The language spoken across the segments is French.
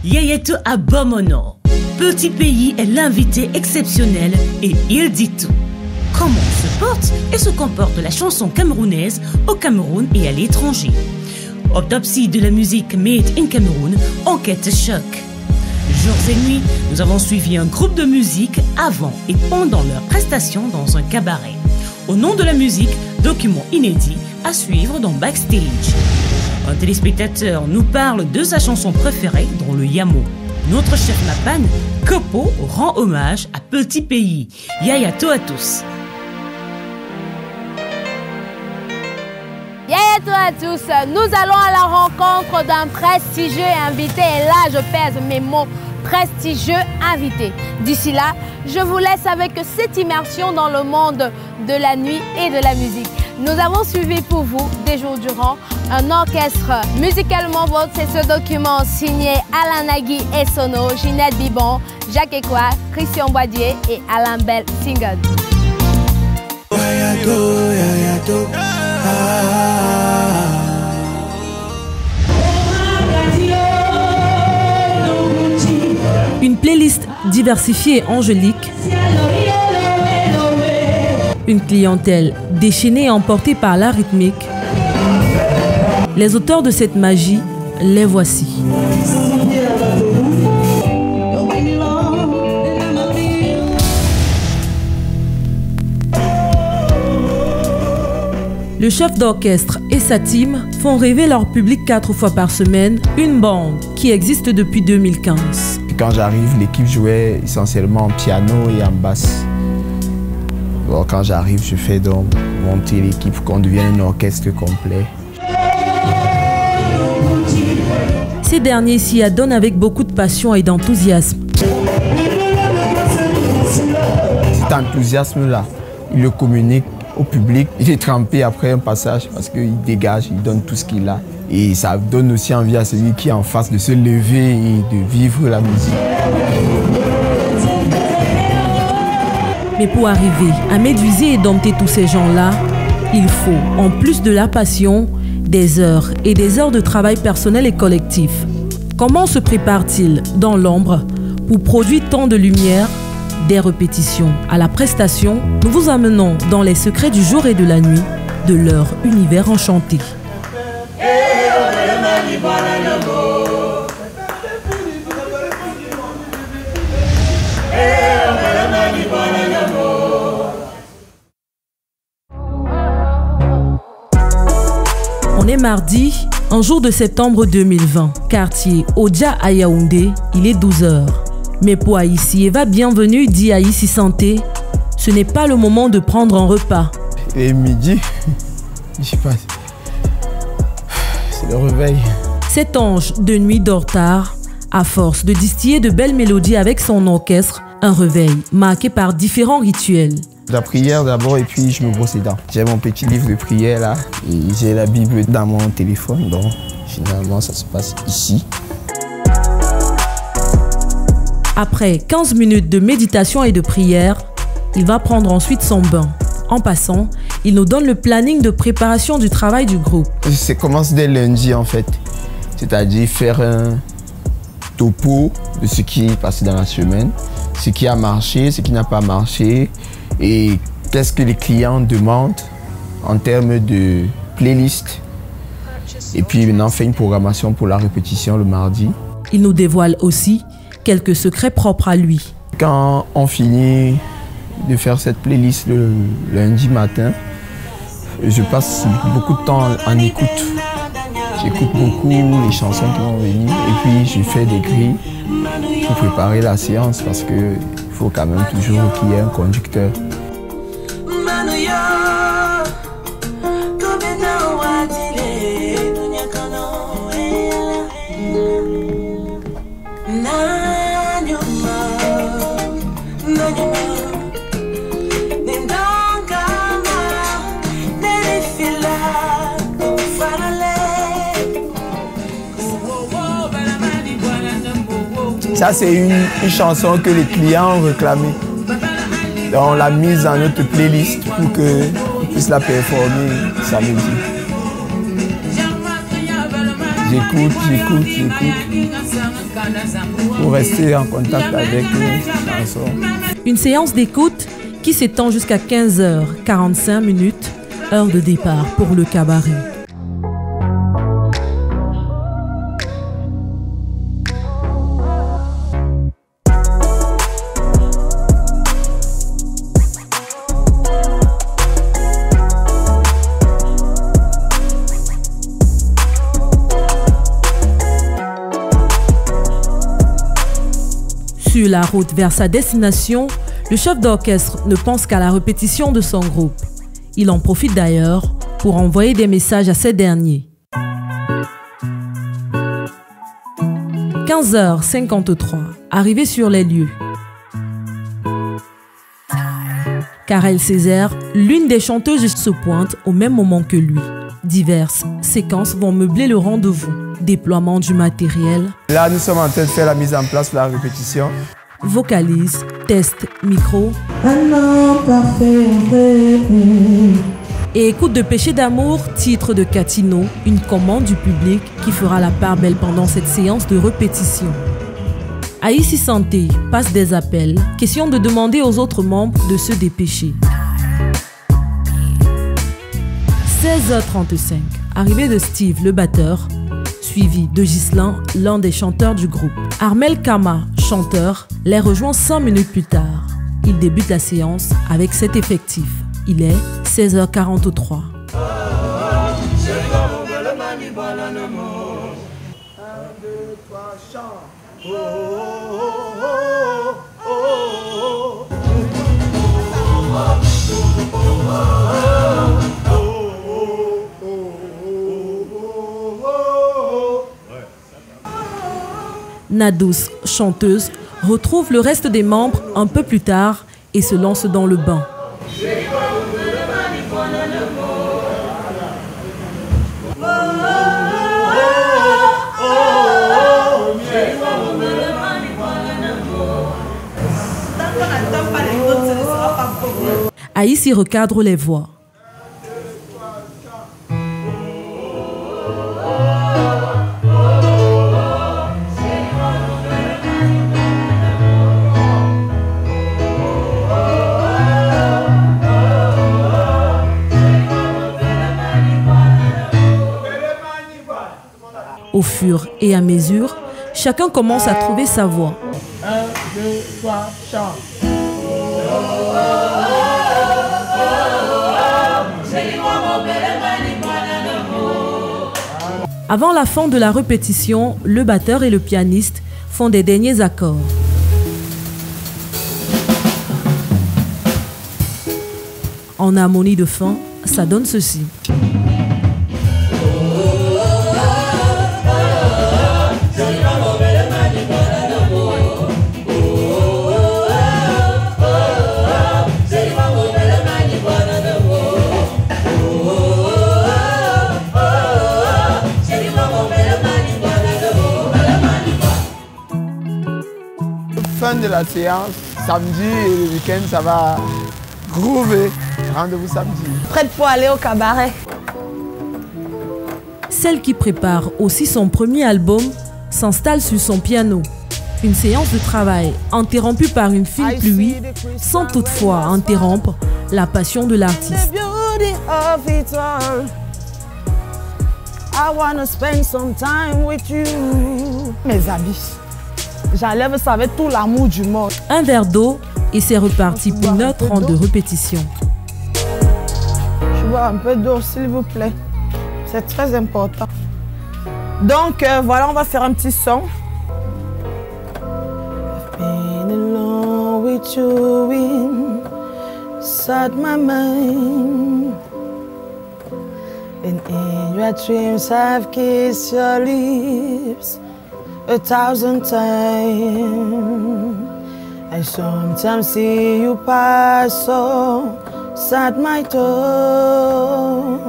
Yayato Abomono. Petit Pays est l'invité exceptionnel et il dit tout. Comment se porte et se comporte la chanson camerounaise au Cameroun et à l'étranger. Autopsie de la musique Made in Cameroun, enquête choc. Jours et nuits, nous avons suivi un groupe de musique avant et pendant leur prestation dans un cabaret. Au nom de la musique, document inédit à suivre dans Backstage. Un téléspectateur nous parle de sa chanson préférée dans le Yamo. Notre chef Mapan, Kopo, rend hommage à Petit Pays. Yayato à tous. Yayato à tous, nous allons à la rencontre d'un prestigieux invité. Et là, je pèse mes mots, prestigieux invité. D'ici là, je vous laisse avec cette immersion dans le monde de la nuit et de la musique. Nous avons suivi pour vous, des jours durant, un orchestre musicalement vôtre. C'est ce document signé Alain Nagui et Sono, Ginette Bibon, Jacques Ekwa, Christian Boadier et Alain Bell Single. Une playlist diversifiée et angélique. Une clientèle déchaînée et emportée par la rythmique. Les auteurs de cette magie, les voici. Le chef d'orchestre et sa team font rêver leur public 4 fois par semaine, une bande qui existe depuis 2015. Quand j'arrive, l'équipe jouait essentiellement en piano et en basse. Bon, quand j'arrive, je fais donc monter l'équipe pour qu'on devienne un orchestre complet. Ces derniers s'y adonnent avec beaucoup de passion et d'enthousiasme. Cet enthousiasme-là, il le communique au public. Il est trempé après un passage parce qu'il dégage, il donne tout ce qu'il a. Et ça donne aussi envie à celui qui est en face de se lever et de vivre la musique. Mais pour arriver à méduiser et dompter tous ces gens-là, il faut, en plus de la passion, des heures et des heures de travail personnel et collectif. Comment se prépare-t-il dans l'ombre pour produire tant de lumière, des répétitions à la prestation? Nous vous amenons dans les secrets du jour et de la nuit de leur univers enchanté. On est mardi, un jour de septembre 2020. Quartier Odja à Yaoundé, il est 12h. Mais pour Aïssi Eva, bienvenue, dit Aïssi Santé, ce n'est pas le moment de prendre un repas. Et midi, je sais pas, c'est le réveil. Cet ange de nuit dort tard, à force de distiller de belles mélodies avec son orchestre, un réveil marqué par différents rituels. La prière d'abord et puis je me brosse les dents. J'ai mon petit livre de prière là et j'ai la Bible dans mon téléphone, donc finalement ça se passe ici. Après 15 minutes de méditation et de prière, il va prendre ensuite son bain. En passant, il nous donne le planning de préparation du travail du groupe. Ça commence dès lundi en fait, c'est-à-dire faire un topo de ce qui est passé dans la semaine, ce qui a marché, ce qui n'a pas marché et qu'est-ce que les clients demandent en termes de playlist. Et puis maintenant, on fait une programmation pour la répétition le mardi. Il nous dévoile aussi quelques secrets propres à lui. Quand on finit de faire cette playlist le lundi matin, je passe beaucoup de temps en écoute. J'écoute beaucoup les chansons qui vont venir et puis je fais des grilles pour préparer la séance parce qu'il faut quand même toujours qu'il y ait un conducteur. Ça, c'est une chanson que les clients ont réclamée. On l'a mise dans notre playlist pour qu'ils puissent la performer samedi. J'écoute. Pour rester en contact avec les chansons. Une séance d'écoute qui s'étend jusqu'à 15h45, heure de départ pour le cabaret. Sur la route vers sa destination, le chef d'orchestre ne pense qu'à la répétition de son groupe. Il en profite d'ailleurs pour envoyer des messages à ces derniers. 15h53, arrivé sur les lieux. Karel Césaire, l'une des chanteuses, se pointe au même moment que lui. Diverses séquences vont meubler le rendez-vous. Déploiement du matériel. Là, nous sommes en train de faire la mise en place de la répétition. Vocalise, test, micro. Et écoute de Péché d'amour, titre de Catino, une commande du public qui fera la part belle pendant cette séance de répétition. Aïssi Santé passe des appels, question de demander aux autres membres de se dépêcher. 16h35, arrivée de Steve, le batteur, suivi de Ghislain, l'un des chanteurs du groupe. Armel Kama, chanteur, les rejoint 5 minutes plus tard. Il débute la séance avec cet effectif. Il est 16h43. Nadous, chanteuse, retrouve le reste des membres un peu plus tard et se lance dans le bain. Aïssi recadre les voix. Au fur et à mesure, chacun commence à trouver sa voix. 1, 2, 3, chant. Avant la fin de la répétition, le batteur et le pianiste font des derniers accords. En harmonie de fin, ça donne ceci. Fin de la séance, samedi et le week-end, ça va groover. Rendez-vous samedi. Prête pour aller au cabaret. Celle qui prépare aussi son premier album s'installe sur son piano. Une séance de travail interrompue par une fine pluie, sans toutefois interrompre la passion de l'artiste. Mes habits. J'enlève ça avec tout l'amour du monde. Un verre d'eau et c'est reparti pour 1h30 de répétition. Je bois un peu d'eau, s'il vous plaît. C'est très important. Donc, voilà, on va faire un petit son. I've been alone with you inside my mind. And in your dreams I've kissed your lips 1,000 times. I sometimes see you pass outside my door.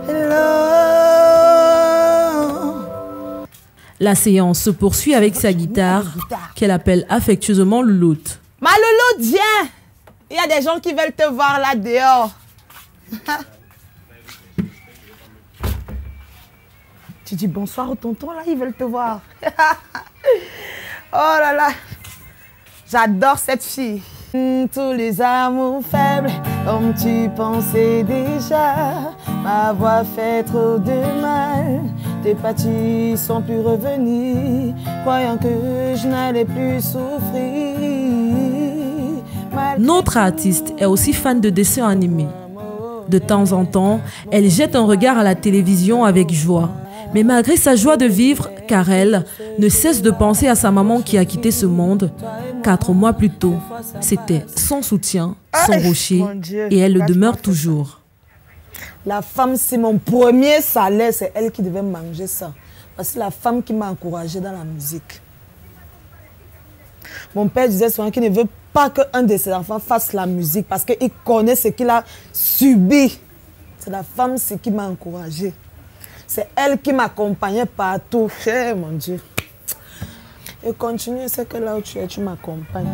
Hello. La séance se poursuit avec sa guitare, qu'elle appelle affectueusement Louloute. Ma Louloute, viens! Il y a des gens qui veulent te voir là dehors. Tu dis bonsoir au tonton, là, ils veulent te voir. Oh là là, j'adore cette fille. Tous les amours faibles, comme tu pensais déjà, m'avoir fait trop de mal. Tes parties sont plus revenues, croyant que je n'allais plus souffrir. Notre artiste est aussi fan de dessins animés. De temps en temps, elle jette un regard à la télévision avec joie. Mais malgré sa joie de vivre, Karel ne cesse de penser à sa maman qui a quitté ce monde 4 mois plus tôt. C'était son soutien, son rocher, et elle le demeure toujours. La femme, c'est mon premier salaire, c'est elle qui devait manger ça. Parce que c'est la femme qui m'a encouragée dans la musique. Mon père disait souvent qu'il ne veut pas qu'un de ses enfants fasse la musique parce qu'il connaît ce qu'il a subi. C'est la femme qui m'a encouragée. C'est elle qui m'accompagnait partout. Hey, mon Dieu. Et continue, c'est que là où tu es, tu m'accompagnes.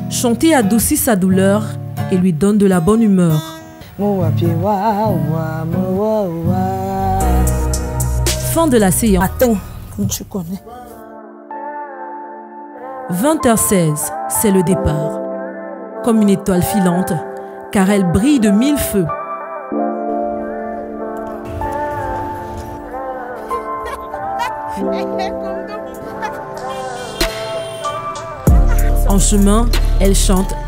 Chanter adoucit sa douleur et lui donne de la bonne humeur. Fin de la séance. Attends, comme tu connais. 20h16, c'est le départ. Comme une étoile filante, car elle brille de 1000 feux. En chemin, elle chante. «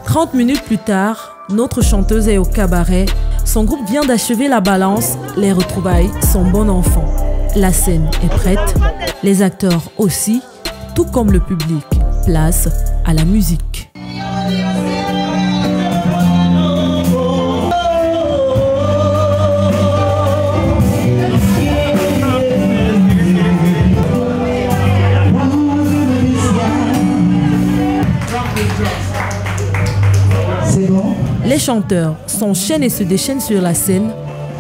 30 minutes plus tard, notre chanteuse est au cabaret. Son groupe vient d'achever la balance. Les retrouvailles sont bon enfant. La scène est prête. Les acteurs aussi, tout comme le public. Place à la musique. Les chanteurs s'enchaînent et se déchaînent sur la scène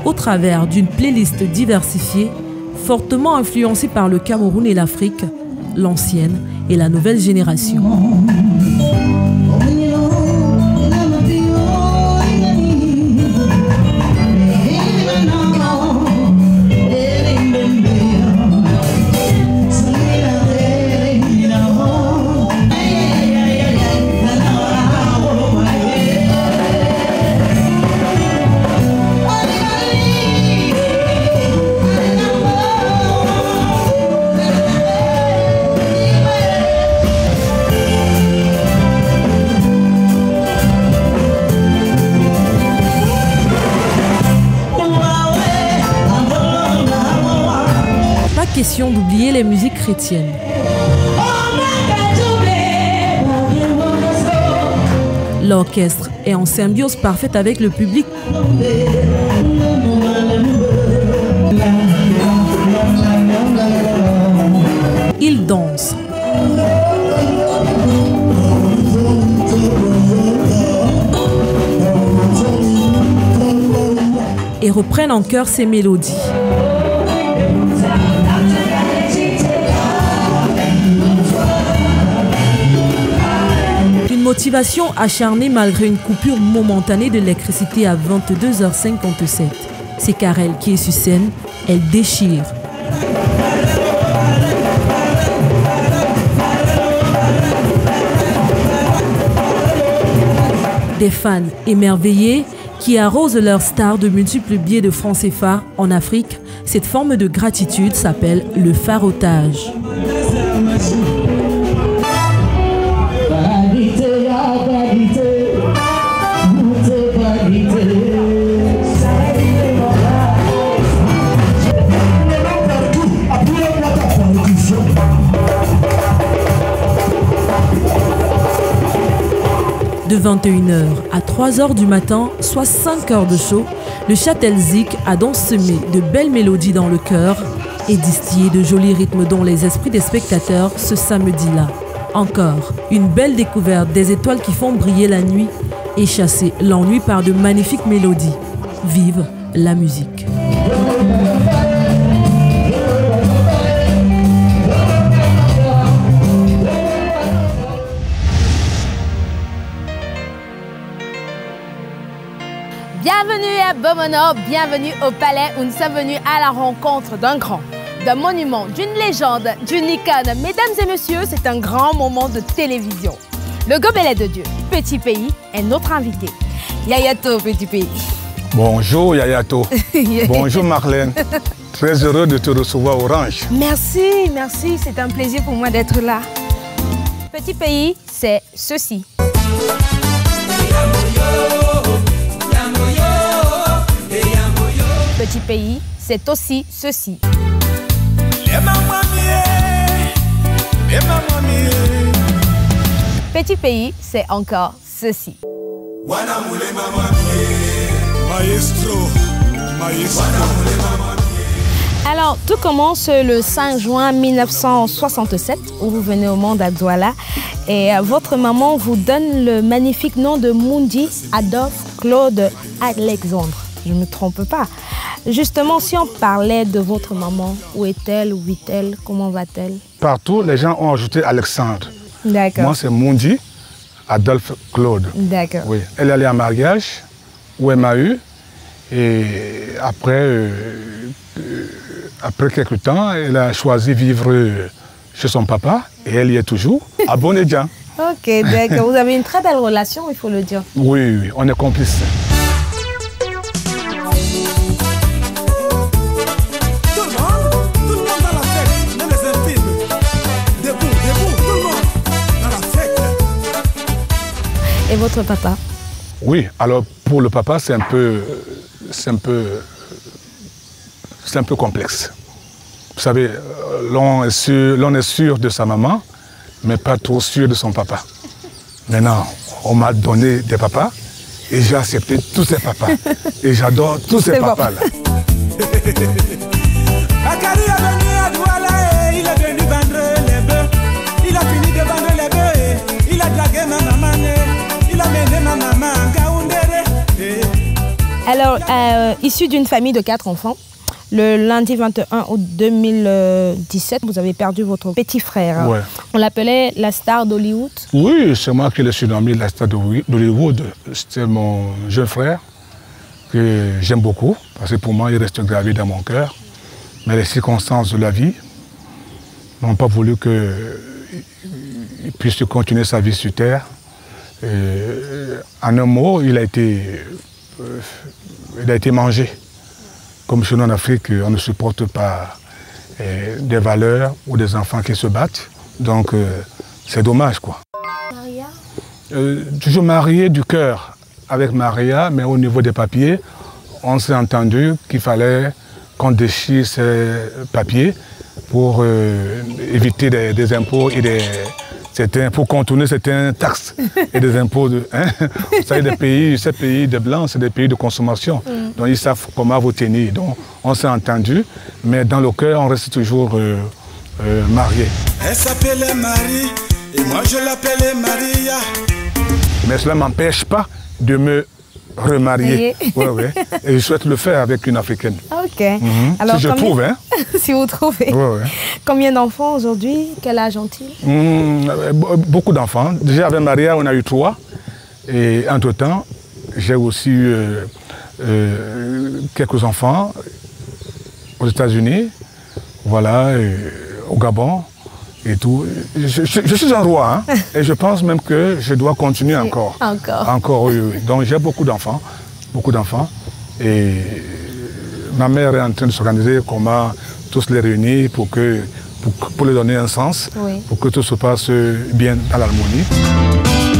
au travers d'une playlist diversifiée, fortement influencée par le Cameroun et l'Afrique, l'ancienne et la nouvelle génération. Question d'oublier les musiques chrétiennes. L'orchestre est en symbiose parfaite avec le public. Ils dansent. Et reprennent en chœur ces mélodies. Motivation acharnée malgré une coupure momentanée de l'électricité à 22h57. C'est Karel qui est sur scène, elle déchire. Des fans émerveillés qui arrosent leurs stars de multiples billets de francs CFA en Afrique. Cette forme de gratitude s'appelle le farotage. De 21h à 3h du matin, soit 5 heures de show, le Châtel Zik a donc semé de belles mélodies dans le cœur et distillé de jolis rythmes dans les esprits des spectateurs ce samedi-là. Encore une belle découverte des étoiles qui font briller la nuit et chasser l'ennui par de magnifiques mélodies. Vive la musique. Bienvenue à Bomono, bienvenue au palais où nous sommes venus à la rencontre d'un grand, d'un monument, d'une légende, d'une icône. Mesdames et messieurs, c'est un grand moment de télévision. Le gobelet de Dieu, Petit Pays, est notre invité. Yayato, Petit Pays. Bonjour Yayato. Bonjour Marlène. Très heureux de te recevoir Orange. Merci, merci, c'est un plaisir pour moi d'être là. Petit Pays, c'est ceci. Petit Pays, c'est aussi ceci. Petit Pays, c'est encore ceci. Alors, tout commence le 5 juin 1967, où vous venez au monde à Douala. Et votre maman vous donne le magnifique nom de Mundi Adolphe Claude Alexandre. Je ne me trompe pas. Justement, si on parlait de votre maman, où est-elle, où vit-elle, comment va-t-elle? Partout, les gens ont ajouté Alexandre. D'accord. Moi, c'est Mundi Adolphe Claude. D'accord. Oui. Elle est allée en mariage, où elle m'a eu. Et après quelques temps, elle a choisi vivre chez son papa. Et elle y est toujours, à Bonedjan. Ok, d'accord. Vous avez une très belle relation, il faut le dire. Oui, oui, on est complices. Et votre papa? Oui, alors pour le papa, c'est un peu complexe. Vous savez, l'on est sûr de sa maman, mais pas trop sûr de son papa. Maintenant, on m'a donné des papas et j'ai accepté tous ces papas. Et j'adore tous ces papas-là. Akari est venu à Douala et il est venu vendre les bœufs. Il a fini de vendre les bœufs. Il a dragué ma maman. Il a mené ma maman en Kaoundéré. Alors, issu d'une famille de 4 enfants, le lundi 21 août 2017, vous avez perdu votre petit frère. Ouais. On l'appelait la star d'Hollywood. Oui, c'est moi qui l'ai surnommé la star d'Hollywood. C'était mon jeune frère que j'aime beaucoup, parce que pour moi, il reste gravé dans mon cœur. Mais les circonstances de la vie n'ont pas voulu qu'il puisse continuer sa vie sur Terre. En un mot, il a été mangé. Comme chez nous en Afrique, on ne supporte pas des valeurs ou des enfants qui se battent. Donc, c'est dommage, quoi. Maria? Toujours marié du cœur avec Maria, mais au niveau des papiers, on s'est entendu qu'il fallait qu'on déchire ces papiers pour éviter des impôts et pour contourner certaines taxes et des impôts. Vous savez, ces pays de blancs, c'est des pays de consommation. Donc ils savent comment vous tenir. Donc on s'est entendu, mais dans le cœur, on reste toujours mariés. Elle s'appelait Marie et moi je l'appelais Maria. Mais cela ne m'empêche pas de me remarier. Ouais, ouais. Et je souhaite le faire avec une Africaine. Ok. Alors, si je trouve, hein. Si vous trouvez. Ouais, ouais. Combien d'enfants aujourd'hui? Quel âge ont-ils? Beaucoup d'enfants. Déjà avec Maria, on a eu 3. Et entre-temps, j'ai aussi eu quelques enfants aux États-Unis, voilà, au Gabon. Et tout. Je suis un roi, hein, et je pense même que je dois continuer encore. Encore, oui, oui. Donc j'ai beaucoup d'enfants. Et ma mère est en train de s'organiser comment tous les réunir pour leur donner un sens, oui, pour que tout se passe bien dans l'harmonie.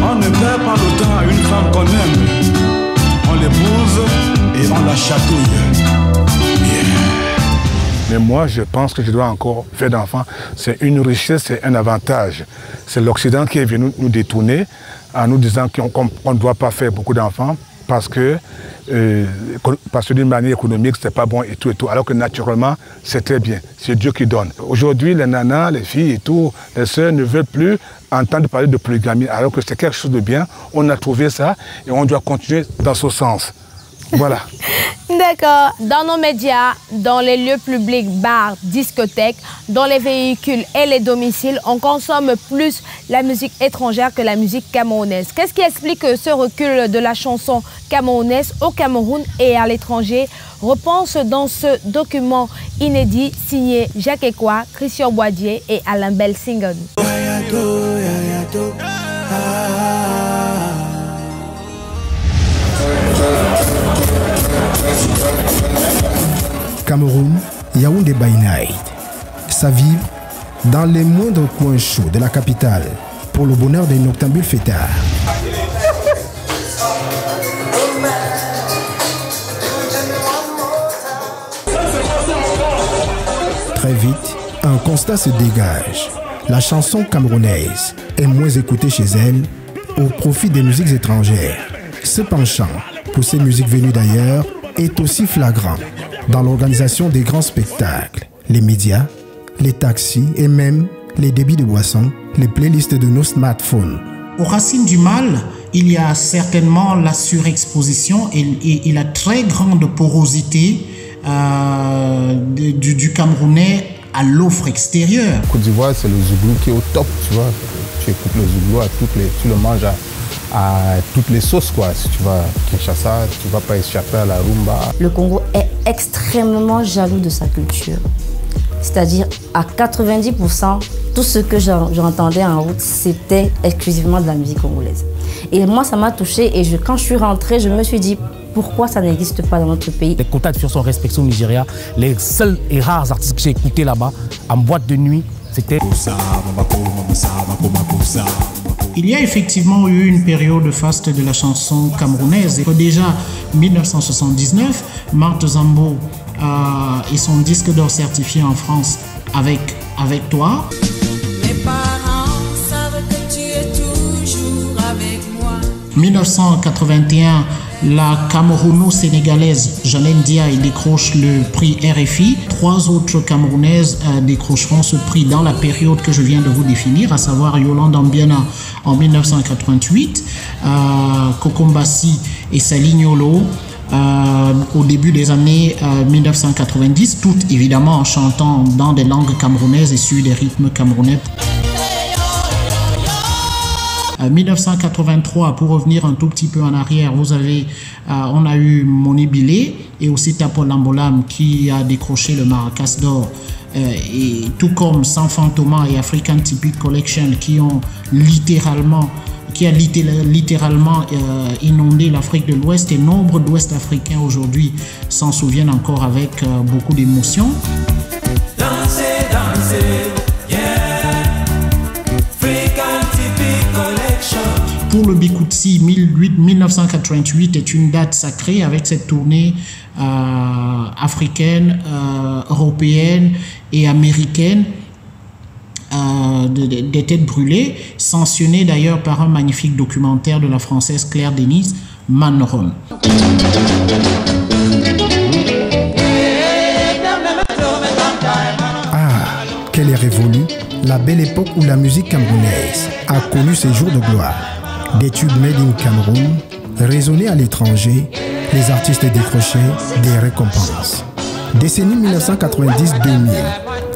On ne perd pas le temps à une femme qu'on aime. On l'épouse et on la chatouille. Mais moi, je pense que je dois encore faire d'enfants. C'est une richesse, c'est un avantage. C'est l'Occident qui est venu nous détourner en nous disant qu'on ne doit pas faire beaucoup d'enfants parce que d'une manière économique, c'est pas bon et tout, alors que naturellement, c'est très bien. C'est Dieu qui donne. Aujourd'hui, les nanas, les filles et tout, les sœurs ne veulent plus entendre parler de polygamie, alors que c'est quelque chose de bien. On a trouvé ça et on doit continuer dans ce sens. Voilà. D'accord. Dans nos médias, dans les lieux publics, bars, discothèques, dans les véhicules et les domiciles, on consomme plus la musique étrangère que la musique camerounaise. Qu'est-ce qui explique ce recul de la chanson camerounaise au Cameroun et à l'étranger? Réponse dans ce document inédit signé Jacques Ekwa, Christian Boadier et Alain Belsingon. Cameroun, Yaoundé by night. Ça vibre dans les moindres coins chauds de la capitale pour le bonheur des noctambules fêtards. Très vite, un constat se dégage. La chanson camerounaise est moins écoutée chez elle au profit des musiques étrangères. Ce penchant pour ces musiques venues d'ailleurs est aussi flagrant dans l'organisation des grands spectacles, les médias, les taxis et même les débits de boissons, les playlists de nos smartphones. Aux racines du mal, il y a certainement la surexposition et la très grande porosité du Camerounais à l'offre extérieure. Côte d'Ivoire, c'est le zouglou qui est au top, tu vois. Tu écoutes le zouglou tu le manges à toutes les sauces, quoi. Si tu vas à Kinshasa, tu ne vas pas échapper à la rumba. Le Congo est extrêmement jaloux de sa culture. C'est-à-dire, à 90%, tout ce que j'entendais en route, c'était exclusivement de la musique congolaise. Et moi, ça m'a touchée. Et quand je suis rentrée, je me suis dit, pourquoi ça n'existe pas dans notre pays? Les quotas de sont respectés au Nigeria. Les seuls et rares artistes que j'ai écoutés là-bas, en boîte de nuit, c'était... Il y a effectivement eu une période faste de la chanson camerounaise. Déjà, 1979, Marthe Zambo et son disque d'or certifié en France avec toi. Mes parents savent que tu es toujours avec moi. 1981, la Camerouno-sénégalaise Janine Diaye décroche le prix RFI. 3 autres Camerounaises décrocheront ce prix dans la période que je viens de vous définir, à savoir Yolande Ambiana en 1988, Kokombassi et Salignolo au début des années 1990, toutes évidemment en chantant dans des langues camerounaises et sur des rythmes camerounais. 1983, pour revenir un tout petit peu en arrière, on a eu Moni Bilé et aussi Tapo Lambolam qui a décroché le Maracas d'or, et tout comme San Fantoma et African Typic Collection qui a littéralement inondé l'Afrique de l'Ouest, et nombre d'Ouest africains aujourd'hui s'en souviennent encore avec beaucoup d'émotion. Danser, danser, yeah. African Typic Collection. Pour le Bikoutsi, 1988 est une date sacrée avec cette tournée africaine, européenne et américaine des têtes brûlées, sanctionnée d'ailleurs par un magnifique documentaire de la française Claire Denis, Manneron. Ah, quelle est révolue la belle époque où la musique camerounaise a connu ses jours de gloire. Des tubes made in Cameroun, résonnés à l'étranger, les artistes décrochaient des récompenses. Décennie 1990-2000,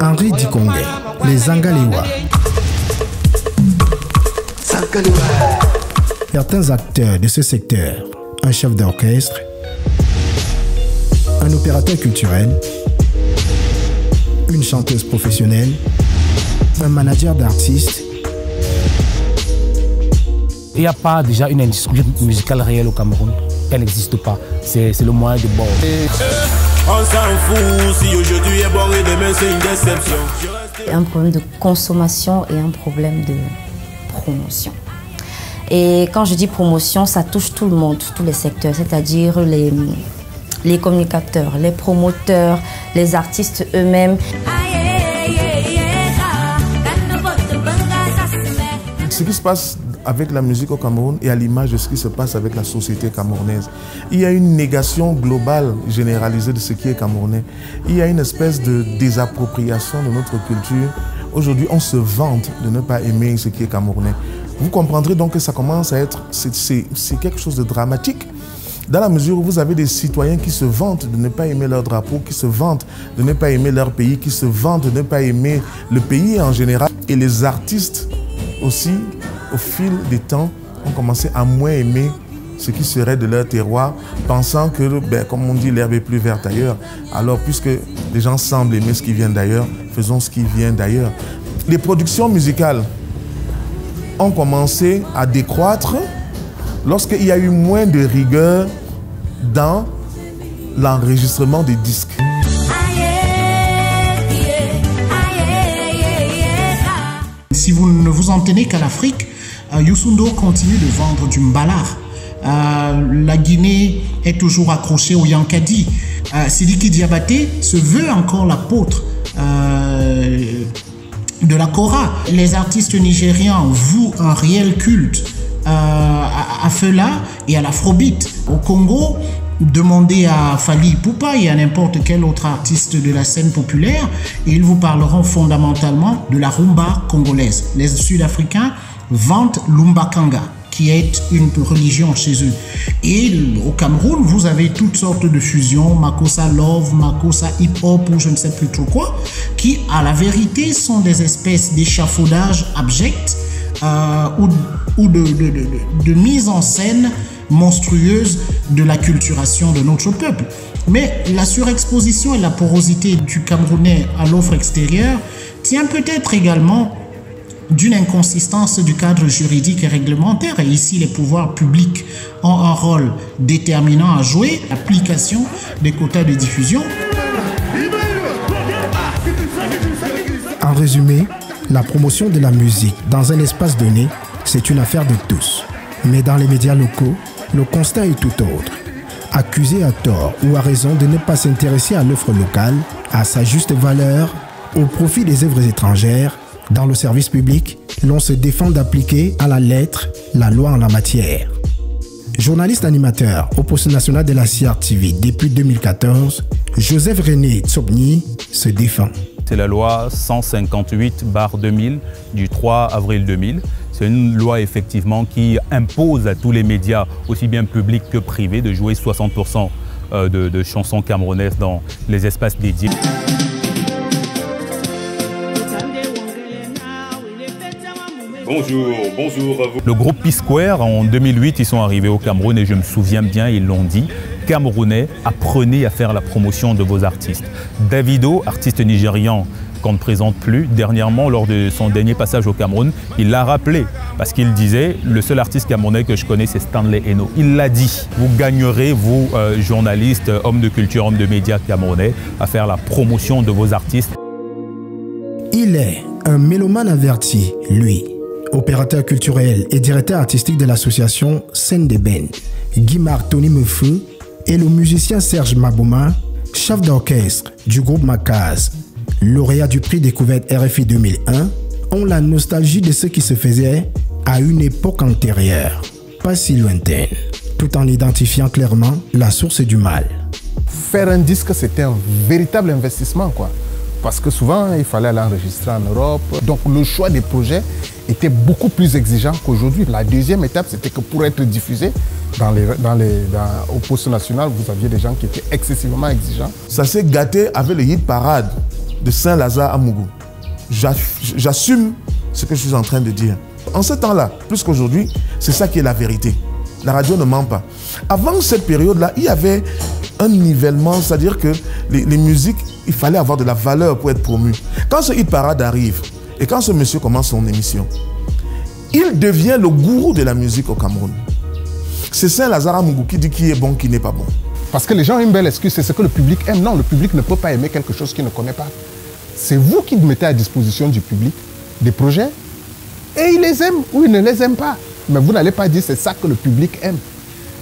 Henri Dikongue, les Zangalewa. Certains acteurs de ce secteur, un chef d'orchestre, un opérateur culturel, une chanteuse professionnelle, un manager d'artistes. Il n'y a pas déjà une industrie musicale réelle au Cameroun. Elle n'existe pas. C'est le moyen de bord. On s'en fout si aujourd'hui est bon et demain c'est une déception. Un problème de consommation et un problème de promotion. Et quand je dis promotion, ça touche tout le monde, tous les secteurs, c'est-à-dire les communicateurs, les promoteurs, les artistes eux-mêmes. Ce qui se passe avec la musique au Cameroun et à l'image de ce qui se passe avec la société camerounaise. Il y a une négation globale généralisée de ce qui est camerounais. Il y a une espèce de désappropriation de notre culture. Aujourd'hui, on se vante de ne pas aimer ce qui est camerounais. Vous comprendrez donc que ça commence à être... C'est quelque chose de dramatique. Dans la mesure où vous avez des citoyens qui se vantent de ne pas aimer leur drapeau, qui se vantent de ne pas aimer leur pays, qui se vantent de ne pas aimer le pays en général. Et les artistes aussi, au fil des temps, ont commencé à moins aimer ce qui serait de leur terroir, pensant que, comme on dit, l'herbe est plus verte ailleurs. Alors, puisque les gens semblent aimer ce qui vient d'ailleurs, faisons ce qui vient d'ailleurs. Les productions musicales ont commencé à décroître lorsqu'il y a eu moins de rigueur dans l'enregistrement des disques. Si vous ne vous en tenez qu'à l'Afrique, Youssou N'Dour continue de vendre du mbalar. La Guinée est toujours accrochée au Yankadi. Sidiki Diabaté se veut encore l'apôtre de la Kora. Les artistes nigérians vouent un réel culte à Fela et à l'afrobeat. Au Congo, demandez à Fally Ipupa et à n'importe quel autre artiste de la scène populaire et ils vous parleront fondamentalement de la rumba congolaise. Les Sud-Africains vantent l'Umbakanga, qui est une religion chez eux. Et au Cameroun, vous avez toutes sortes de fusions, Makossa Love, Makossa Hip Hop ou je ne sais plus trop quoi, qui à la vérité sont des espèces d'échafaudages abjects ou de mise en scène monstrueuse de la culturation de notre peuple. Mais la surexposition et la porosité du Camerounais à l'offre extérieure tient peut-être également d'une inconsistance du cadre juridique et réglementaire. Et ici, les pouvoirs publics ont un rôle déterminant à jouer, l'application des quotas de diffusion. En résumé, la promotion de la musique dans un espace donné, c'est une affaire de tous. Mais dans les médias locaux, le constat est tout autre. Accusé à tort ou à raison de ne pas s'intéresser à l'offre locale, à sa juste valeur, au profit des œuvres étrangères, dans le service public, l'on se défend d'appliquer à la lettre la loi en la matière. Journaliste animateur au poste national de la CRTV depuis 2014, Joseph René Tsobni se défend. C'est la loi 158/2000 du 3 avril 2000. C'est une loi effectivement qui impose à tous les médias, aussi bien publics que privés, de jouer 60% de chansons camerounaises dans les espaces dédiés. Bonjour à vous. Le groupe P-Square, en 2008, ils sont arrivés au Cameroun et je me souviens bien, ils l'ont dit, Camerounais, apprenez à faire la promotion de vos artistes. Davido, artiste nigérian qu'on ne présente plus, dernièrement, lors de son dernier passage au Cameroun, il l'a rappelé parce qu'il disait « Le seul artiste camerounais que je connais, c'est Stanley Eno ». Il l'a dit. Vous gagnerez, vous, journalistes, hommes de culture, hommes de médias camerounais, à faire la promotion de vos artistes. Il est un mélomane averti, lui. Opérateur culturel et directeur artistique de l'association Scène des Bennes, Guimard Tony Mefeu et le musicien Serge Mabouma, chef d'orchestre du groupe Makaz, lauréat du prix découverte RFI 2001, ont la nostalgie de ce qui se faisait à une époque antérieure, pas si lointaine, tout en identifiant clairement la source du mal. Faire un disque, c'était un véritable investissement, quoi. Parce que souvent, il fallait aller enregistrer en Europe. Donc le choix des projets était beaucoup plus exigeant qu'aujourd'hui. La deuxième étape, c'était que pour être diffusé au poste national, vous aviez des gens qui étaient excessivement exigeants. Ça s'est gâté avec le hit parade de Saint-Lazare à Mougou. J'assume ce que je suis en train de dire. En ce temps-là, plus qu'aujourd'hui, c'est ça qui est la vérité. La radio ne ment pas. Avant cette période-là, il y avait un nivellement, c'est-à-dire que les musiques, il fallait avoir de la valeur pour être promu. Quand ce hit parade arrive et quand ce monsieur commence son émission, il devient le gourou de la musique au Cameroun. C'est Saint-Lazare à Mougou qui dit qui est bon, qui n'est pas bon. Parce que les gens ont une belle excuse, c'est ce que le public aime. Non, le public ne peut pas aimer quelque chose qu'il ne connaît pas. C'est vous qui mettez à disposition du public des projets et il les aime ou il ne les aime pas. Mais vous n'allez pas dire c'est ça que le public aime.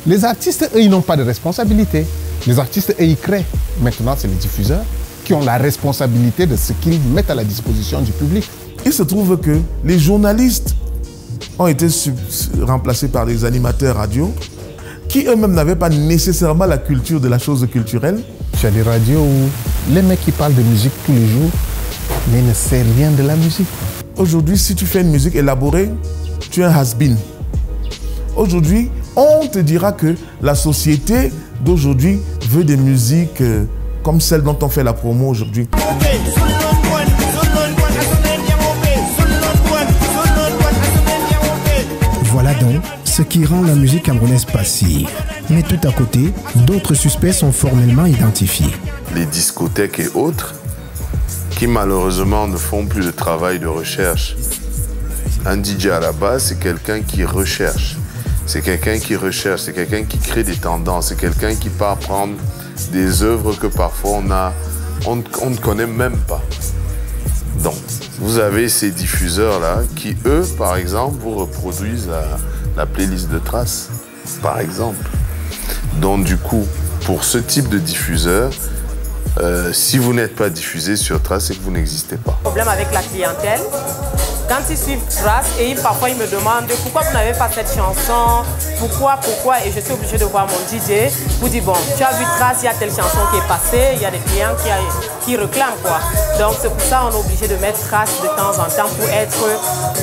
Les artistes, eux, ils n'ont pas de responsabilité. Les artistes, eux, ils créent. Maintenant, c'est les diffuseurs qui ont la responsabilité de ce qu'ils mettent à la disposition du public. Il se trouve que les journalistes ont été remplacés par des animateurs radio qui eux-mêmes n'avaient pas nécessairement la culture de la chose culturelle. Il y a des radios où les mecs qui parlent de musique tous les jours, mais ils ne savent rien de la musique. Aujourd'hui, si tu fais une musique élaborée, tu es un has-been. Aujourd'hui, on te dira que la société d'aujourd'hui veut des musiques comme celle dont on fait la promo aujourd'hui. Voilà donc ce qui rend la musique camerounaise passive. Mais tout à côté, d'autres suspects sont formellement identifiés. Les discothèques et autres, qui malheureusement ne font plus de travail de recherche. Un DJ à la base, c'est quelqu'un qui recherche. C'est quelqu'un qui recherche, c'est quelqu'un qui crée des tendances, c'est quelqu'un qui part prendre des œuvres que parfois on ne connaît même pas. Donc, vous avez ces diffuseurs-là qui, eux, par exemple, vous reproduisent la playlist de Trace, par exemple. Donc, du coup, pour ce type de diffuseur, si vous n'êtes pas diffusé sur Trace, c'est que vous n'existez pas. Problème avec la clientèle. Quand ils suivent Trace, et parfois ils me demandent pourquoi vous n'avez pas cette chanson, pourquoi, et je suis obligée de voir mon DJ pour dire bon, tu as vu Trace, il y a telle chanson qui est passée, il y a des clients qui réclament quoi. Donc c'est pour ça qu'on est obligé de mettre Trace de temps en temps pour être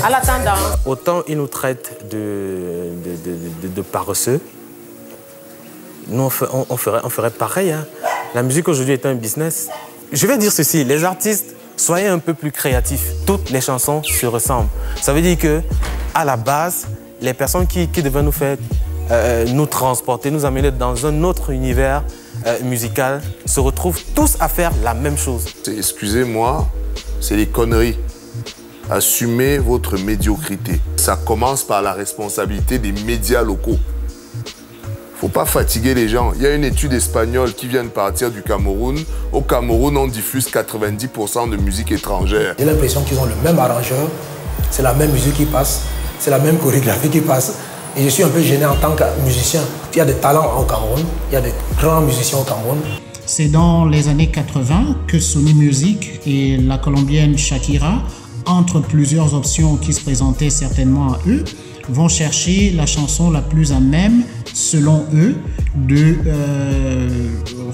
à la tendance. Autant ils nous traitent de paresseux, nous on ferait pareil. Hein. La musique aujourd'hui est un business. Je vais dire ceci, les artistes, soyez un peu plus créatifs. Toutes les chansons se ressemblent. Ça veut dire que, à la base, les personnes qui devaient nous faire, nous transporter, nous amener dans un autre univers musical, se retrouvent tous à faire la même chose. Excusez-moi, c'est des conneries. Assumez votre médiocrité. Ça commence par la responsabilité des médias locaux. Faut pas fatiguer les gens. Il y a une étude espagnole qui vient de partir du Cameroun. Au Cameroun, on diffuse 90% de musique étrangère. J'ai l'impression qu'ils ont le même arrangeur, c'est la même musique qui passe, c'est la même chorégraphie qui passe. Et je suis un peu gêné en tant que musicien. Il y a des talents au Cameroun, il y a des grands musiciens au Cameroun. C'est dans les années 80 que Sony Music et la colombienne Shakira, entre plusieurs options qui se présentaient certainement à eux, vont chercher la chanson la plus à même, selon eux, de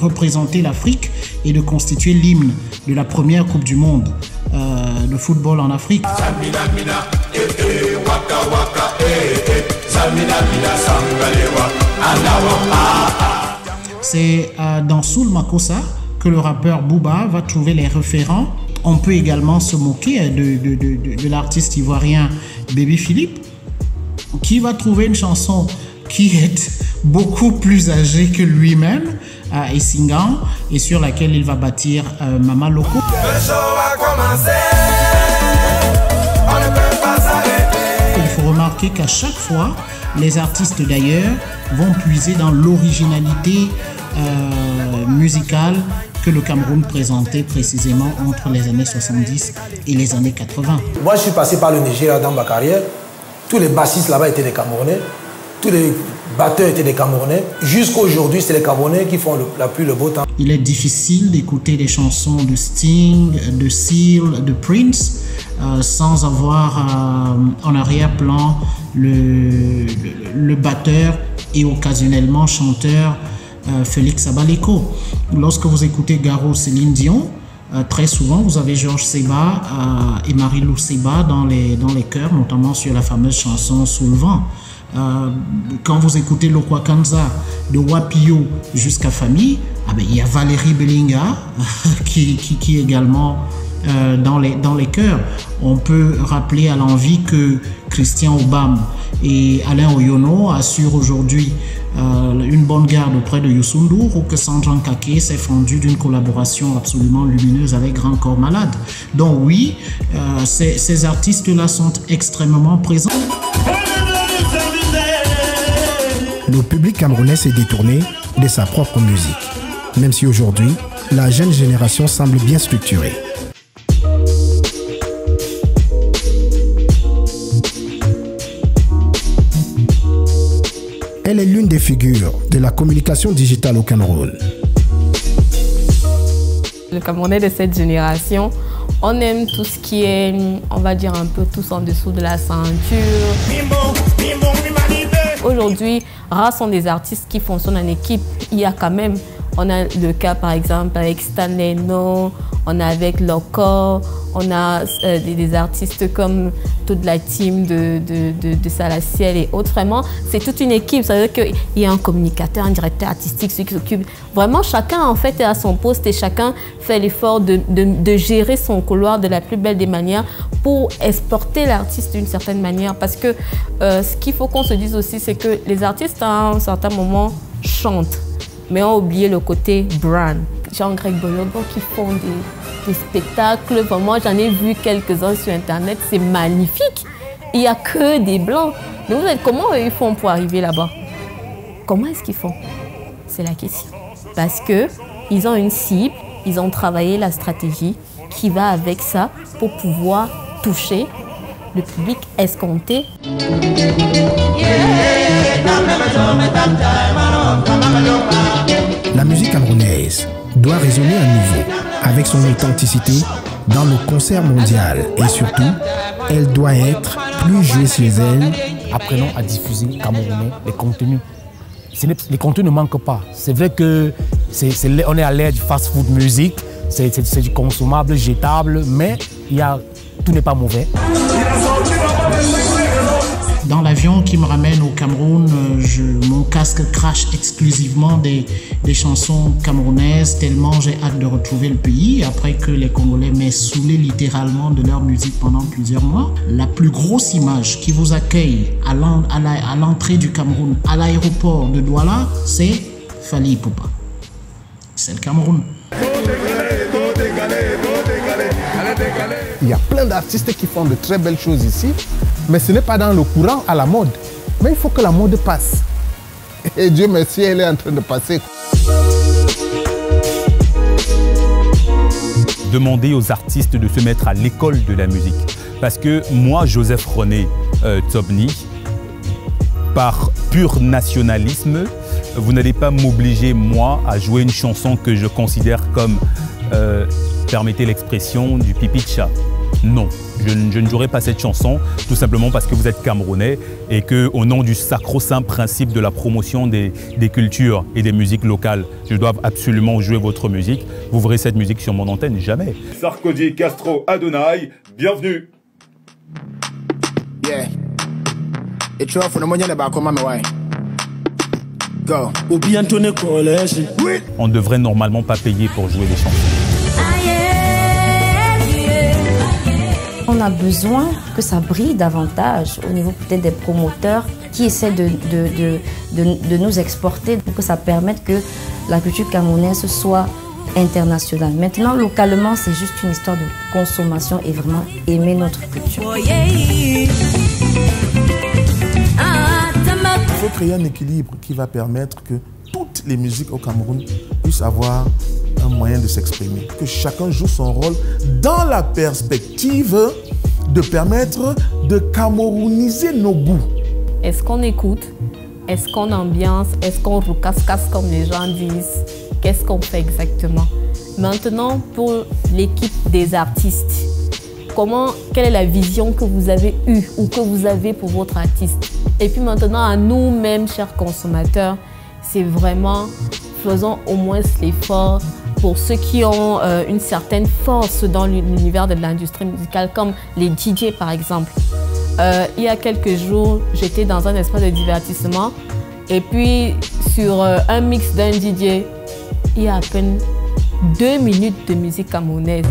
représenter l'Afrique et de constituer l'hymne de la première Coupe du Monde de football en Afrique. C'est dans Soul Makossa que le rappeur Booba va trouver les référents. On peut également se moquer de l'artiste ivoirien Baby Philippe, qui va trouver une chanson qui est beaucoup plus âgée que lui-même, Essingan, et sur laquelle il va bâtir Mama Loco. Le show a commencé, on ne peut pas s'arrêter. Il faut remarquer qu'à chaque fois, les artistes d'ailleurs vont puiser dans l'originalité musicale que le Cameroun présentait précisément entre les années 70 et les années 80. Moi, je suis passé par le Nigeria dans ma carrière. Tous les bassistes là-bas étaient des Camerounais. Tous les batteurs étaient des Camerounais. Jusqu'à aujourd'hui, c'est les Camerounais qui font le beau temps. Il est difficile d'écouter des chansons de Sting, de Seal, de Prince, sans avoir en arrière-plan le batteur et occasionnellement chanteur Félix Abaleko. Lorsque vous écoutez Garo, Céline Dion, très souvent vous avez Georges Seba et Marie-Lou Seba dans les chœurs, notamment sur la fameuse chanson Sous le vent. Quand vous écoutez Lokwa Kanza de Wapio jusqu'à Famille, il y a Valérie Belinga qui est également dans les chœurs. On peut rappeler à l'envi que Christian Obam et Alain Oyono assurent aujourd'hui une bonne garde auprès de Youssou N'Dour, ou que Sandran Kake s'est fendu d'une collaboration absolument lumineuse avec Grand Corps Malade. Donc oui, ces artistes-là sont extrêmement présents. Le public camerounais s'est détourné de sa propre musique, même si aujourd'hui, la jeune génération semble bien structurée. Elle est l'une des figures de la communication digitale au Cameroun. Le Camerounais de cette génération, on aime tout ce qui est, on va dire un peu tous en dessous de la ceinture. Aujourd'hui, rares sont des artistes qui fonctionnent en équipe. Il y a quand même, On a le cas par exemple avec Stanley No, on a avec Loco, on a des artistes comme toute la team de Salaciel et autres. Vraiment, c'est toute une équipe. Ça veut dire qu'il y a un communicateur, un directeur artistique, celui qui s'occupe. Vraiment, chacun en fait est à son poste et chacun fait l'effort de gérer son couloir de la plus belle des manières pour exporter l'artiste d'une certaine manière. Parce que ce qu'il faut qu'on se dise aussi, c'est que les artistes à un certain moment chantent, mais ont oublié le côté brand. Jean-Greg Bologo qui font des spectacles. Moi, j'en ai vu quelques-uns sur Internet. C'est magnifique. Il n'y a que des blancs. Mais vous êtes, comment ils font pour arriver là-bas? Comment est-ce qu'ils font? C'est la question. Parce qu'ils ont une cible, ils ont travaillé la stratégie qui va avec ça pour pouvoir toucher le public escompté. La musique camerounaise doit résonner à nouveau avec son authenticité dans le concert mondial et surtout, elle doit être plus jouée chez elle. Apprenons à diffuser camerounais les contenus. Les contenus ne manquent pas. C'est vrai que on est à l'ère du fast-food musique, c'est du consommable, jetable, mais tout n'est pas mauvais. Dans l'avion qui me ramène au Cameroun, mon casque crache exclusivement des chansons camerounaises, tellement j'ai hâte de retrouver le pays après que les Congolais m'aient saoulé littéralement de leur musique pendant plusieurs mois. La plus grosse image qui vous accueille à l'entrée du Cameroun, à l'aéroport de Douala, c'est Fally Ipupa. C'est le Cameroun. Il y a plein d'artistes qui font de très belles choses ici, mais ce n'est pas dans le courant à la mode. Mais il faut que la mode passe. Et Dieu merci, elle est en train de passer. Demandez aux artistes de se mettre à l'école de la musique. Parce que moi, Joseph René Tsobni, par pur nationalisme, vous n'allez pas m'obliger, moi, à jouer une chanson que je considère comme, permettez l'expression, du pipi de chat. Non, je ne jouerai pas cette chanson, tout simplement parce que vous êtes Camerounais et qu'au nom du sacro-saint principe de la promotion des cultures et des musiques locales, je dois absolument jouer votre musique. Vous verrez cette musique sur mon antenne, jamais. Sarkozy, Castro, Adonai, bienvenue. Yeah. It's off for the money about come my way. Go. On ne devrait normalement pas payer pour jouer des chansons. On a besoin que ça brille davantage au niveau peut-être des promoteurs qui essaient de nous exporter pour que ça permette que la culture camerounaise soit internationale. Maintenant, localement, c'est juste une histoire de consommation et vraiment aimer notre culture. Il faut créer un équilibre qui va permettre que toutes les musiques au Cameroun puissent avoir un moyen de s'exprimer. Que chacun joue son rôle dans la perspective de permettre de camerouniser nos goûts. Est-ce qu'on écoute? Est-ce qu'on ambiance? Est-ce qu'on recasse-casse comme les gens disent? Qu'est-ce qu'on fait exactement? Maintenant, pour l'équipe des artistes, quelle est la vision que vous avez eue ou que vous avez pour votre artiste? Et puis maintenant, à nous-mêmes, chers consommateurs, c'est vraiment, faisons au moins l'effort pour ceux qui ont une certaine force dans l'univers de l'industrie musicale, comme les DJ par exemple. Il y a quelques jours, j'étais dans un espace de divertissement et puis sur un mix d'un DJ, il y a à peine 2 minutes de musique camerounaise.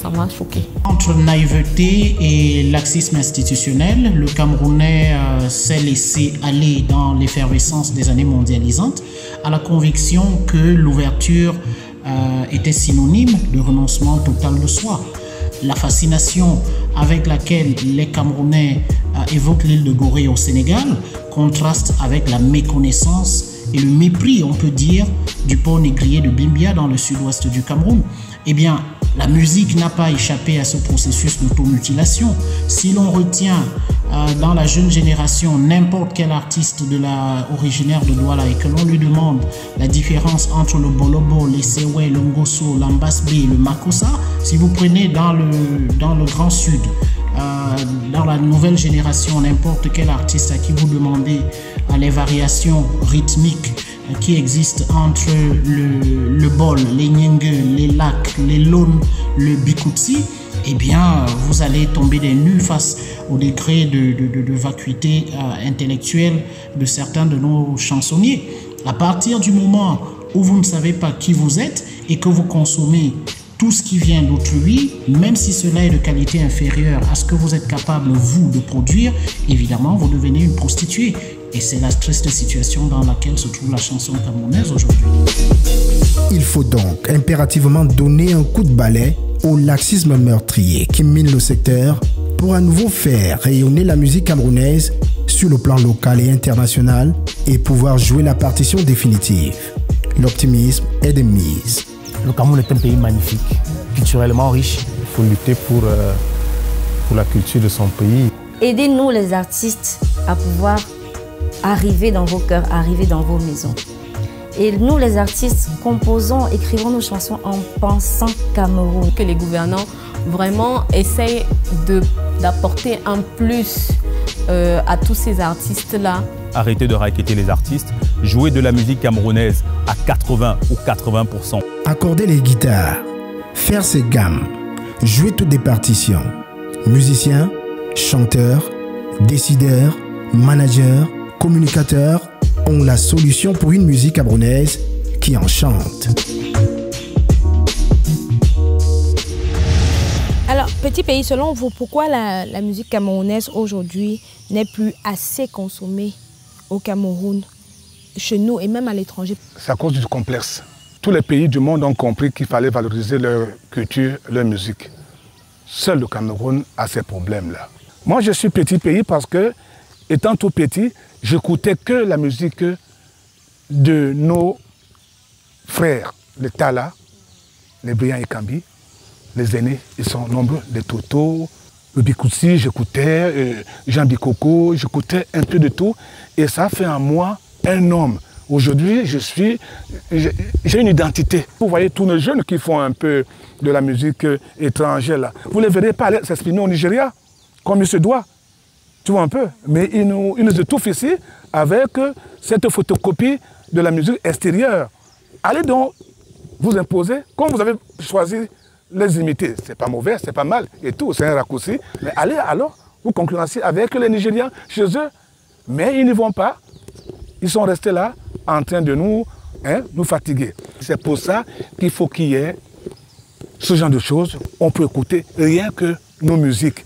Ça m'a choqué. Entre naïveté et laxisme institutionnel, le Camerounais s'est laissé aller dans l'effervescence des années mondialisantes à la conviction que l'ouverture était synonyme de renoncement total de soi. La fascination avec laquelle les Camerounais évoquent l'île de Gorée au Sénégal contraste avec la méconnaissance et le mépris, on peut dire, du port négrier de Bimbia dans le sud-ouest du Cameroun. Eh bien, la musique n'a pas échappé à ce processus d'automutilation. Si l'on retient dans la jeune génération n'importe quel artiste originaire de Douala et que l'on lui demande la différence entre le bolobo, le sewe, le ngoso, l'ambasbe et le makossa, si vous prenez dans le Grand Sud, dans la nouvelle génération, n'importe quel artiste à qui vous demandez les variations rythmiques qui existent entre le bol, les nyingue, les lacs, les lones, le bikutsi, eh bien, vous allez tomber des nues face au degré de vacuité intellectuelle de certains de nos chansonniers. À partir du moment où vous ne savez pas qui vous êtes et que vous consommez tout ce qui vient d'autrui, même si cela est de qualité inférieure à ce que vous êtes capable, vous, de produire, évidemment, vous devenez une prostituée. Et c'est la triste situation dans laquelle se trouve la chanson camerounaise aujourd'hui. Il faut donc impérativement donner un coup de balai au laxisme meurtrier qui mine le secteur pour à nouveau faire rayonner la musique camerounaise sur le plan local et international et pouvoir jouer la partition définitive. L'optimisme est de mise. Le Cameroun est un pays magnifique, culturellement riche. Il faut lutter pour la culture de son pays. Aidez-nous les artistes à pouvoir arriver dans vos cœurs, arriver dans vos maisons. Et nous les artistes composons, écrivons nos chansons en pensant Cameroun. Que les gouvernants vraiment essayent d'apporter un plus à tous ces artistes-là. Arrêtez de racketter les artistes, jouez de la musique camerounaise à 80 ou 80%. Accorder les guitares, faire ses gammes, jouer toutes des partitions. Musiciens, chanteurs, décideurs, managers, communicateurs ont la solution pour une musique camerounaise qui enchante. Alors, Petit Pays, selon vous, pourquoi la musique camerounaise aujourd'hui n'est plus assez consommée au Cameroun, chez nous et même à l'étranger? C'est à cause du complexe. Tous les pays du monde ont compris qu'il fallait valoriser leur culture, leur musique. Seul le Cameroun a ces problèmes-là. Moi, je suis Petit Pays parce que, étant tout petit, j'écoutais que la musique de nos frères, les Tala, les Brian et Kambi, les aînés, ils sont nombreux, les Toto, le Bikutsi, j'écoutais, Jean Bikoko, j'écoutais un peu de tout, et ça fait en moi un homme. Aujourd'hui, j'ai une identité. Vous voyez tous nos jeunes qui font un peu de la musique étrangère, là. Vous ne les verrez pas aller s'exprimer au Nigeria, comme il se doit. Tu vois un peu. Mais ils nous étouffent ici avec cette photocopie de la musique extérieure. Allez donc vous imposer, comme vous avez choisi les imiter. C'est pas mauvais, c'est pas mal et tout, c'est un raccourci. Mais allez alors vous concurrencer avec les Nigériens chez eux. Mais ils n'y vont pas. Ils sont restés là en train de nous fatiguer. C'est pour ça qu'il faut qu'il y ait ce genre de choses. On peut écouter rien que nos musiques.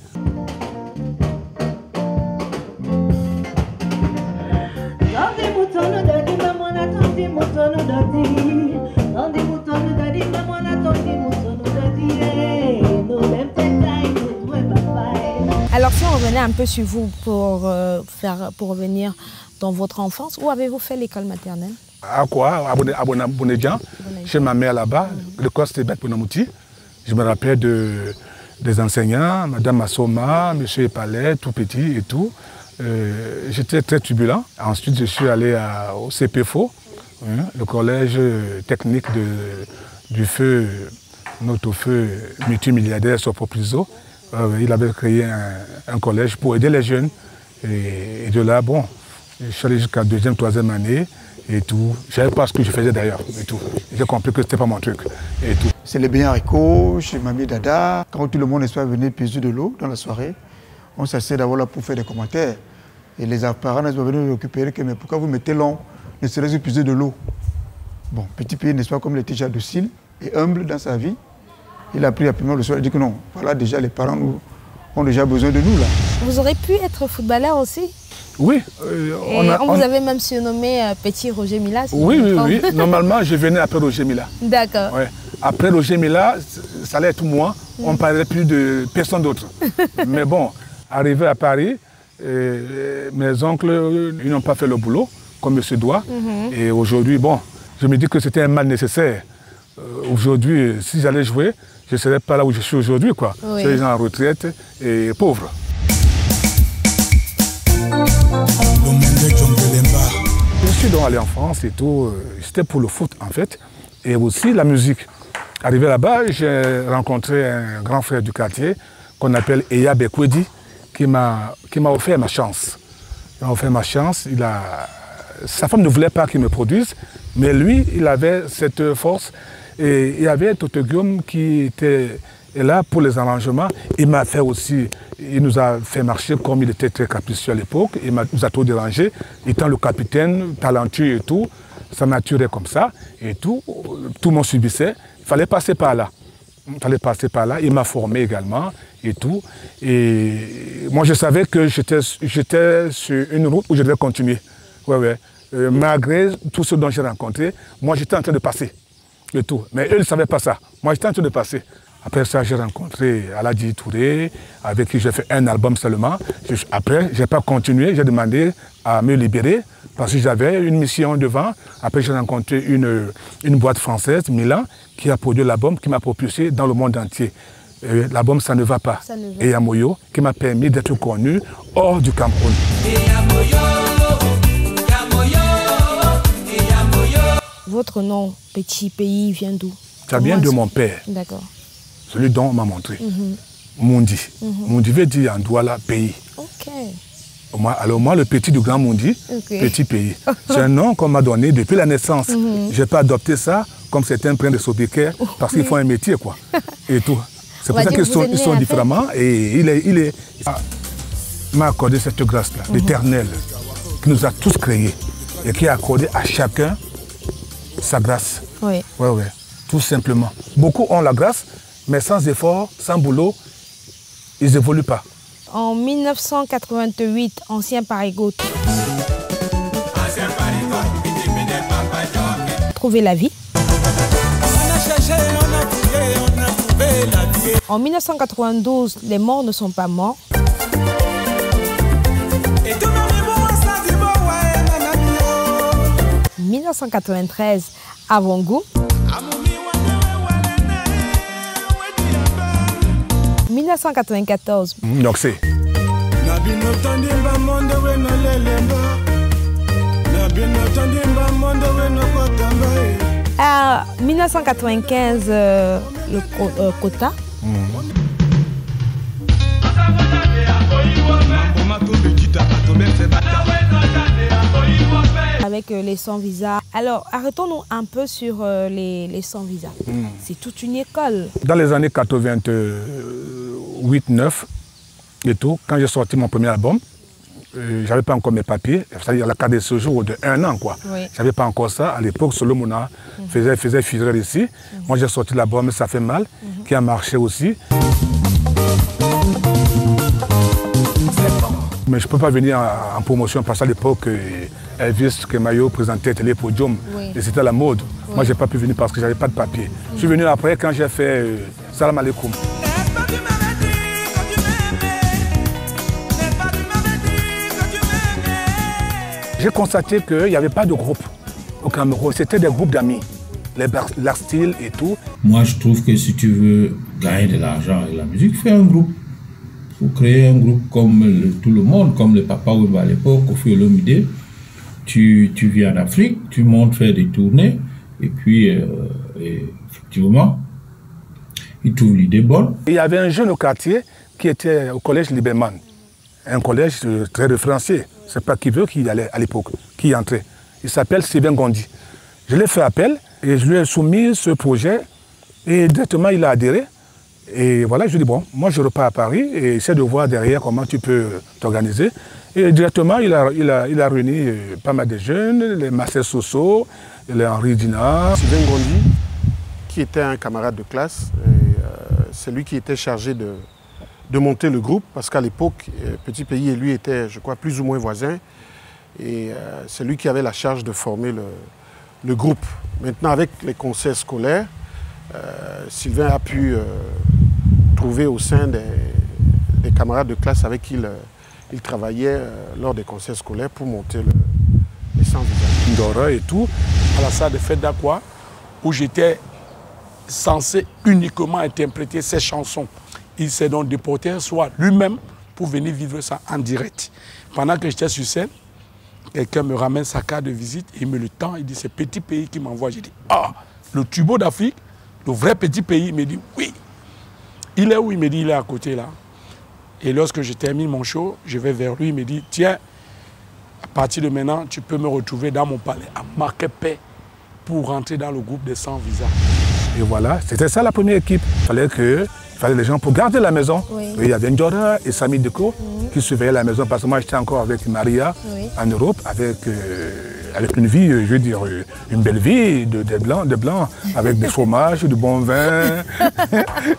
Alors si on revenait un peu sur vous pour revenir dans votre enfance, où avez-vous fait l'école maternelle? À quoi? À Bonedjan, chez ma mère là-bas, l'école c'était Bête Bonamouti. Je me rappelle des enseignants, Madame Massoma, Monsieur Epalais, tout petit et tout. J'étais très turbulent. Ensuite, je suis allé au CPFO, le collège technique du feu, notre feu multimilliardaire Sopopriso. Il avait créé un collège pour aider les jeunes. Et de là, bon, je suis allé jusqu'à 2e, 3e année et tout. Je ne savais pas ce que je faisais d'ailleurs et tout. J'ai compris que ce n'était pas mon truc et tout. C'est les bains haricots chez Mamie Dada. Quand tout le monde est venu puiser de l'eau dans la soirée, on s'assied d'abord là pour faire des commentaires. Et les parents sont venus récupérer que mais pourquoi vous mettez long, ne serait-ce que puiser de l'eau. Bon, Petit Pays, n'est-ce pas, comme il était déjà docile et humble dans sa vie, il a pris rapidement le soir et dit que non, voilà déjà les parents ont déjà besoin de nous là. Vous aurez pu être footballeur aussi? Oui. On vous avait même surnommé Petit Roger Mila. Si oui. Normalement, je venais après Roger Mila. D'accord. Ouais. Après Roger Mila, ça allait être moi. On ne parlait plus de personne d'autre. Mais bon, arrivé à Paris, mes oncles, ils n'ont pas fait le boulot comme il se doit. Et aujourd'hui, bon, je me dis que c'était un mal nécessaire. Aujourd'hui, si j'allais jouer, je ne serais pas là où je suis aujourd'hui, quoi. Oui. Je suis en retraite et pauvre. Je suis donc allé en France et tout. C'était pour le foot, en fait. Et aussi la musique. Arrivé là-bas, j'ai rencontré un grand frère du quartier qu'on appelle Eya Bekwedi, qui m'a offert ma chance. Il m'a offert ma chance. Sa femme ne voulait pas qu'il me produise, mais lui, il avait cette force. Et il y avait Toto Guillaume qui était là pour les arrangements. Il m'a fait aussi, il nous a fait marcher comme il était très capricieux à l'époque. Il nous a tout dérangé. Étant le capitaine, talentueux et tout, ça maturait comme ça et tout. Tout le monde subissait. Il fallait passer par là. Il fallait passer par là. Il m'a formé également et tout. Et moi, je savais que j'étais sur une route où je devais continuer. Ouais. Malgré tout ce dont j'ai rencontré, moi, j'étais en train de passer. Et tout. Mais eux ne savaient pas ça. Moi, j'étais en train de passer. Après ça, j'ai rencontré Aladi Touré, avec qui j'ai fait un album seulement. Après, je n'ai pas continué. J'ai demandé à me libérer parce que j'avais une mission devant. Après, j'ai rencontré une boîte française, Milan, qui a produit l'album, qui m'a propulsé dans le monde entier. L'album Ça ne va pas. Et Yamoyo, qui m'a permis d'être connu hors du Cameroun. Votre nom, Petit Pays, vient d'où? Ça vient de mon père. D'accord. Celui dont on m'a montré. Mundi. Mundi veut dire en Douala, pays. Ok. Alors moi, le petit du grand Mundi, Petit Pays. C'est un nom qu'on m'a donné depuis la naissance. Je n'ai pas adopté ça comme certains prennent de sobriquet parce qu'ils font un métier, quoi. Et tout. C'est pour ça qu'ils sont différemment. Et il m'a accordé cette grâce-là, l'Éternel, qui nous a tous créés et qui a accordé à chacun sa grâce. Oui. Ouais. Tout simplement. Beaucoup ont la grâce, mais sans effort, sans boulot, ils n'évoluent pas. En 1988, ancien Parigote. Trouver la vie. En 1992, les morts ne sont pas morts. En 1993, Avant-goût. 1994. Donc c'est. À 1995, le quota. Avec les sans-visa. Alors, arrêtons-nous un peu sur les sans-visa. C'est toute une école. Dans les années 88-9 et tout, quand j'ai sorti mon premier album, je n'avais pas encore mes papiers, c'est-à-dire la carte de séjour de 1 an, quoi. Oui. Je n'avais pas encore ça. À l'époque, Solo Mouna faisait fureur ici. Moi, j'ai sorti l'album Ça fait mal, qui a marché aussi. Mais je ne peux pas venir en promotion parce qu'à l'époque, Elvis Kemayo présentait Télé Podium et c'était la mode. Moi, je n'ai pas pu venir parce que je n'avais pas de papier. Je suis venu après quand j'ai fait Salam Alaikum. J'ai constaté qu'il n'y avait pas de groupe au Cameroun. C'était des groupes d'amis, les Black Steel et tout. Moi, je trouve que si tu veux gagner de l'argent avec la musique, fais un groupe. Il faut créer un groupe comme tout le monde, comme le Papa Wemba à l'époque, Koffi Olomide. Tu viens en Afrique, tu montes faire des tournées, et puis, effectivement, il trouve l'idée bonne. Il y avait un jeune au quartier qui était au collège Liberman, un collège très référencé. C'est pas qui veut qui y allait à l'époque, qui y entrait. Il s'appelle Sylvain Gondi. Je l'ai fait appel et je lui ai soumis ce projet et directement il a adhéré. Et voilà, je lui ai dit, bon, moi je repars à Paris et essaie de voir derrière comment tu peux t'organiser. Et directement, il a réuni pas mal de jeunes, les Marcel Soso, les Henri Dina. Sylvain Gondi, qui était un camarade de classe, c'est lui qui était chargé de monter le groupe, parce qu'à l'époque, Petit Pays et lui étaient, je crois, plus ou moins voisins. Et c'est lui qui avait la charge de former le groupe. Maintenant, avec les concerts scolaires, Sylvain a pu trouver au sein des camarades de classe avec qui il travaillait lors des concerts scolaires pour monter les sans-visa. Ndora et tout, à la salle de fête d'Aqua, où j'étais censé uniquement interpréter ces chansons. Il s'est donc déporté un soir lui-même pour venir vivre ça en direct. Pendant que j'étais sur scène, quelqu'un me ramène sa carte de visite, il me le tend, il dit c'est Petit Pays qui m'envoie. J'ai dit ah, le tubo d'Afrique, le vrai Petit Pays. Il me dit oui. Il est où? Il me dit il est à côté là. Et lorsque je termine mon show, je vais vers lui, il me dit, tiens, à partir de maintenant, tu peux me retrouver dans mon palais à Marquepé pour rentrer dans le groupe des 100 visas. Et voilà, c'était ça la première équipe. Il fallait les gens pour garder la maison. Oui. Il y avait Njora et Sami Deko qui surveillaient la maison parce que moi j'étais encore avec Maria en Europe avec une vie, je veux dire, une belle vie de blancs, avec des fromages, du bon vin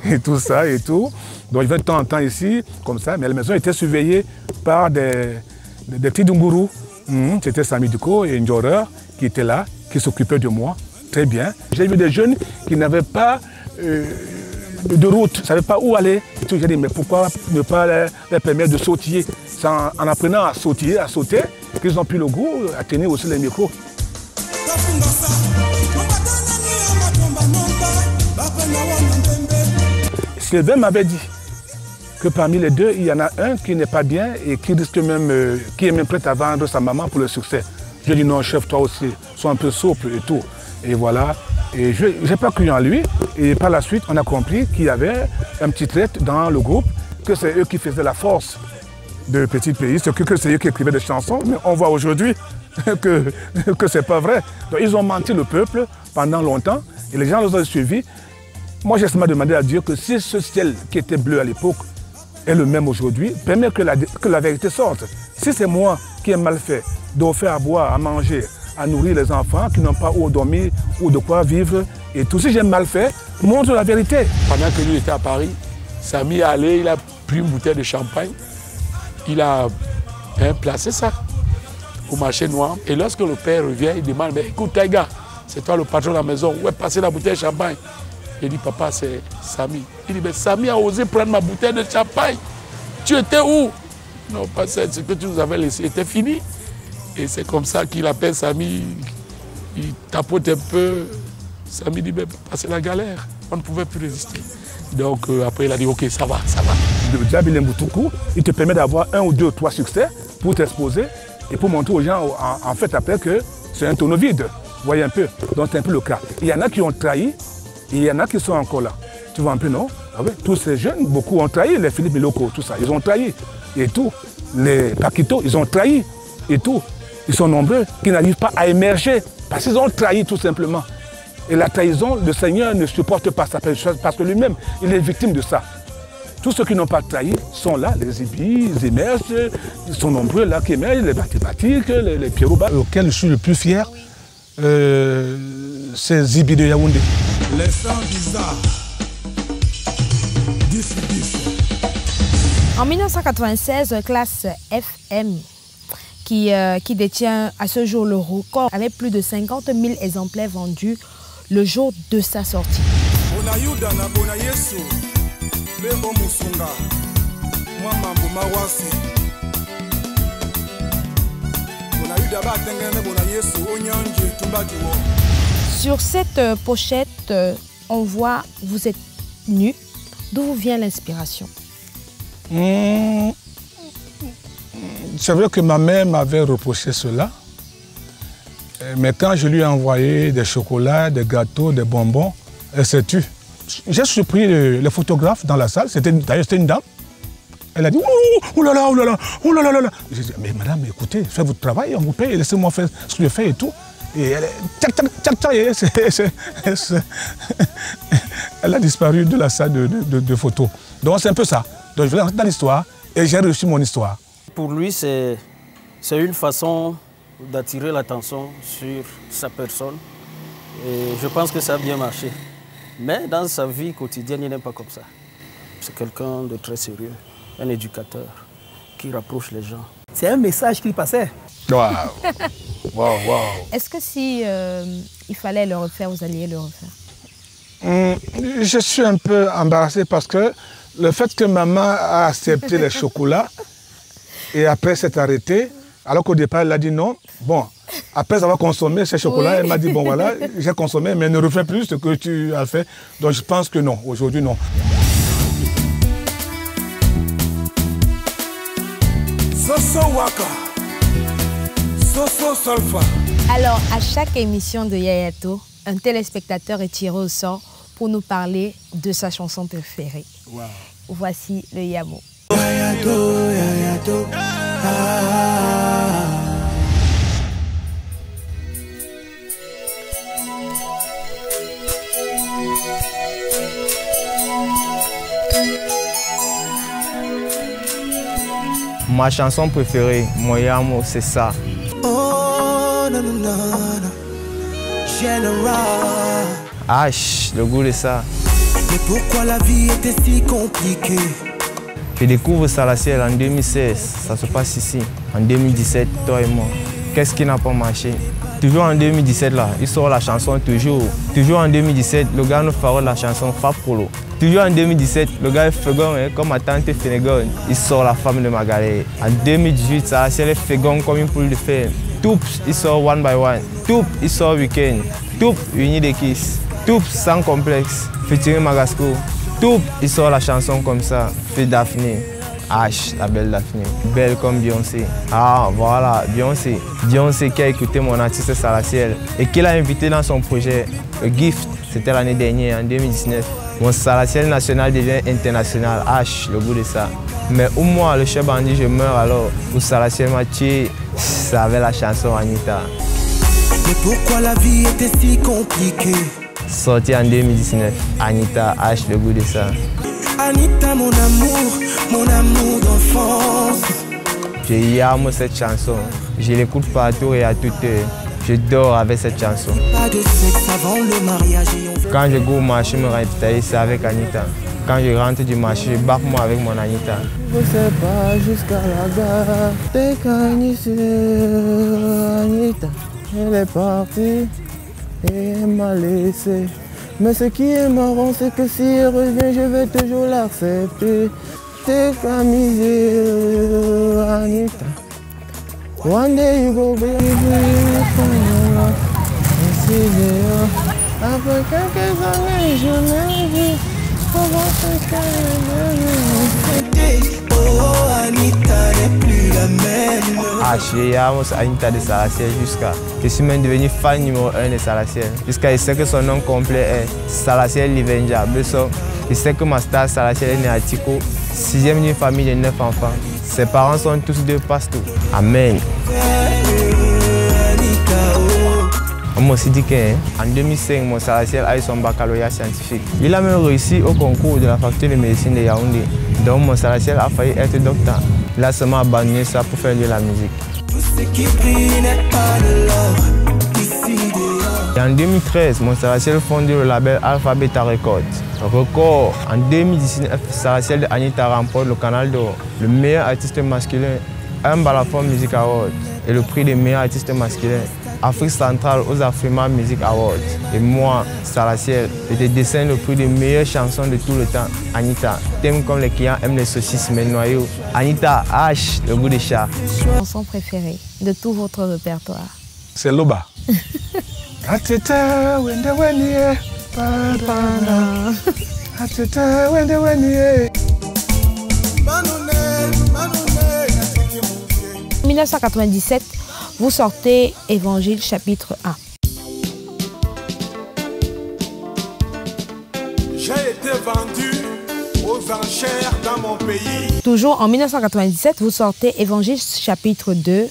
et tout ça et tout. Donc je vais de temps en temps ici, comme ça, mais la maison était surveillée par des petits Dunguru. C'était Sami Deko et Njora qui étaient là, qui s'occupaient de moi. Très bien. J'ai vu des jeunes qui n'avaient pas de route, ne savaient pas où aller. J'ai dit, mais pourquoi ne pas leur permettre de sautiller? C'est en apprenant à sauter, qu'ils ont pris le goût à tenir aussi les micros. Sylvain m'avait dit que parmi les deux, il y en a un qui n'est pas bien et qui risque même, qui est même prêt à vendre sa maman pour le succès. Je dis non, chef, toi aussi, sois un peu souple et tout. Et voilà. Et je n'ai pas cru en lui. Et par la suite, on a compris qu'il y avait un petit trait dans le groupe, que c'est eux qui faisaient la force de Petit Pays, que c'est eux qui écrivaient des chansons. Mais on voit aujourd'hui que ce n'est pas vrai. Donc ils ont menti le peuple pendant longtemps et les gens les ont suivis. Moi, j'ai seulement demandé à Dieu que si ce ciel qui était bleu à l'époque est le même aujourd'hui, permet que la vérité sorte. Si c'est moi qui ai mal fait, d'offrir à boire, à manger, à nourrir les enfants qui n'ont pas où dormir ou de quoi vivre. Et tout, si j'ai mal fait, montre la vérité. Pendant que lui était à Paris, Sami est allé, il a pris une bouteille de champagne, il a placé ça au marché noir. Et lorsque le père revient, il demande, mais écoute, Taïga, c'est toi le patron de la maison, où est passé la bouteille de champagne? Il dit, papa, c'est Sami. Il dit, mais Sami a osé prendre ma bouteille de champagne. Tu étais où? Non, pas ça, ce que tu nous avais laissé était fini. Et c'est comme ça qu'il appelle Sami, il tapote un peu. Sami dit, mais c'est la galère, on ne pouvait plus résister. Donc après il a dit, ok, ça va. Le Djabel Mboutougou, il te permet d'avoir 1 ou 2 ou 3 succès pour t'exposer et pour montrer aux gens, en fait, après que c'est un tonneau vide. Vous voyez un peu, donc c'est un peu le cas. Il y en a qui ont trahi, et il y en a qui sont encore là. Tu vois un peu, non? Ah oui. Tous ces jeunes, beaucoup ont trahi, les Philippe Miloko, tout ça, ils ont trahi. Et tout. Les Paquito, ils ont trahi. Et tout. Ils sont nombreux qui n'arrivent pas à émerger parce qu'ils ont trahi tout simplement. Et la trahison, le Seigneur ne supporte pas ça parce que lui-même, il est victime de ça. Tous ceux qui n'ont pas trahi sont là, les Zibis, ils émergent, ils sont nombreux là qui émergent, les mathématiques, les Pierroba. Auquel je suis le plus fier, c'est Zibi de Yaoundé. Les 100 visas. En 1996, classe FM, qui détient à ce jour le record, avec plus de 50 000 exemplaires vendus le jour de sa sortie. Sur cette pochette, on voit, vous êtes nu. D'où vous vient l'inspiration? C'est vrai que ma mère m'avait reproché cela. Mais quand je lui ai envoyé des chocolats, des gâteaux, des bonbons, elle s'est tue. J'ai surpris le photographe dans la salle. D'ailleurs, c'était une dame. Elle a dit « Oh là là, oh là là, oh là là là là !» J'ai dit « Mais madame, écoutez, faites votre travail, on vous paye, laissez-moi faire ce que je fais et tout. » Et elle, elle a disparu de la salle de photos. Donc c'est un peu ça. Donc je vais rentrer dans l'histoire et j'ai réussi mon histoire. Pour lui, c'est une façon d'attirer l'attention sur sa personne. Et je pense que ça a bien marché. Mais dans sa vie quotidienne, il n'est pas comme ça. C'est quelqu'un de très sérieux, un éducateur qui rapproche les gens. C'est un message qu'il passait. Waouh. Waouh, waouh. Est-ce que si il fallait le refaire, vous alliez le refaire? Je suis un peu embarrassé parce que le fait que maman a accepté les chocolats et après s'est arrêtée, alors qu'au départ elle a dit non, bon, après avoir consommé ces chocolats, elle m'a dit bon voilà, j'ai consommé mais ne refais plus ce que tu as fait. Donc je pense que non, aujourd'hui non. Soso Waka. Soso Solfa. Alors, à chaque émission de Yayato, un téléspectateur est tiré au sort pour nous parler de sa chanson préférée. Wow. Voici le Yamo. Ma chanson préférée, Moyamo, c'est ça. Oh, non, non, non, non. Général. H, le goût de ça. Mais pourquoi la vie était si compliquée? Je découvre Salaciel en 2016, ça se passe ici. En 2017, toi et moi. Qu'est-ce qui n'a pas marché? Toujours en 2017, là, il sort la chanson Toujours. Toujours en 2017, le gars nous fera la chanson Fab Polo. Toujours en 2017, le gars est Fégon, hein, comme ma tante Fénégon. Il sort La Femme de Magalé. En 2018, Salaciel est Fégon comme une poule de fer. Toup, il sort One by One. Toup, il sort Weekend. Toup, Uni des Kiss. Toup, Sans Complexe. Featuring Magasco. Toup, il sort la chanson comme ça. Fait Daphné. H, la belle Daphné. Belle comme Beyoncé. Ah, voilà, Beyoncé. Beyoncé qui a écouté mon artiste Salaciel et qui l'a invité dans son projet The Gift. C'était l'année dernière, en 2019. Mon Salaciel national devient international. H, le goût de ça. Mais où moi, le chef bandit, je meurs alors. Où Salaciel m'a tué, ça avait la chanson Anita. Mais pourquoi la vie était si compliquée? Sorti en 2019. Anita, H, le goût de ça. Anita, mon amour d'enfance. J'aime cette chanson. Je l'écoute partout et à toute heure. Je dors avec cette chanson. Pas de sexe avant le mariage. Quand je go au marché me ravitailler, c'est avec Anita. Quand je rentre du marché, je barque moi avec mon Anita. Je sais pas jusqu'à la gare. T'es qu'Anita, elle est partie et elle m'a laissé. Mais ce qui est marrant, c'est que si elle revient, je vais toujours l'accepter. T'es qu'Anita, Anita. One day you go baby, après quelques années, je me dis, comment oh, Anita n'est plus la même. Ah, je Anita de Salaciel jusqu'à je suis même devenu fan numéro 1 de Salaciel. Jusqu'à je sais que son nom complet est Salaciel Livenja Besson. Je sais que ma star Salaciel est née à Tico, 6e d'une famille de 9 enfants. Ses parents sont tous deux pasteurs. Amen. On m'a aussi dit qu'en 2005, mon Salaciel a eu son baccalauréat scientifique. Il a même réussi au concours de la faculté de médecine de Yaoundé. Donc mon Salaciel a failli être docteur. Il a seulement abandonné ça pour faire de la musique. Et en 2013, mon Salaciel fonde le label Alpha Beta Records. Record. En 2019, Salaciel de Anita remporte le Canal d'Or, le meilleur artiste masculin, un Balafon Music Award et le prix des meilleurs artistes masculins. Afrique centrale aux Afrima Music Awards. Et moi, Salaciel, je te décerne le prix des meilleures chansons de tout le temps. Anita, t'aimes comme les clients aiment les saucisses, mais noyaux. Anita, H, le goût des chats. Chanson préférée de tout votre répertoire? C'est Loba. En 1997, vous sortez Évangile chapitre 1. J'ai été vendu aux enchères dans mon pays. Toujours en 1997, vous sortez Évangile chapitre 2.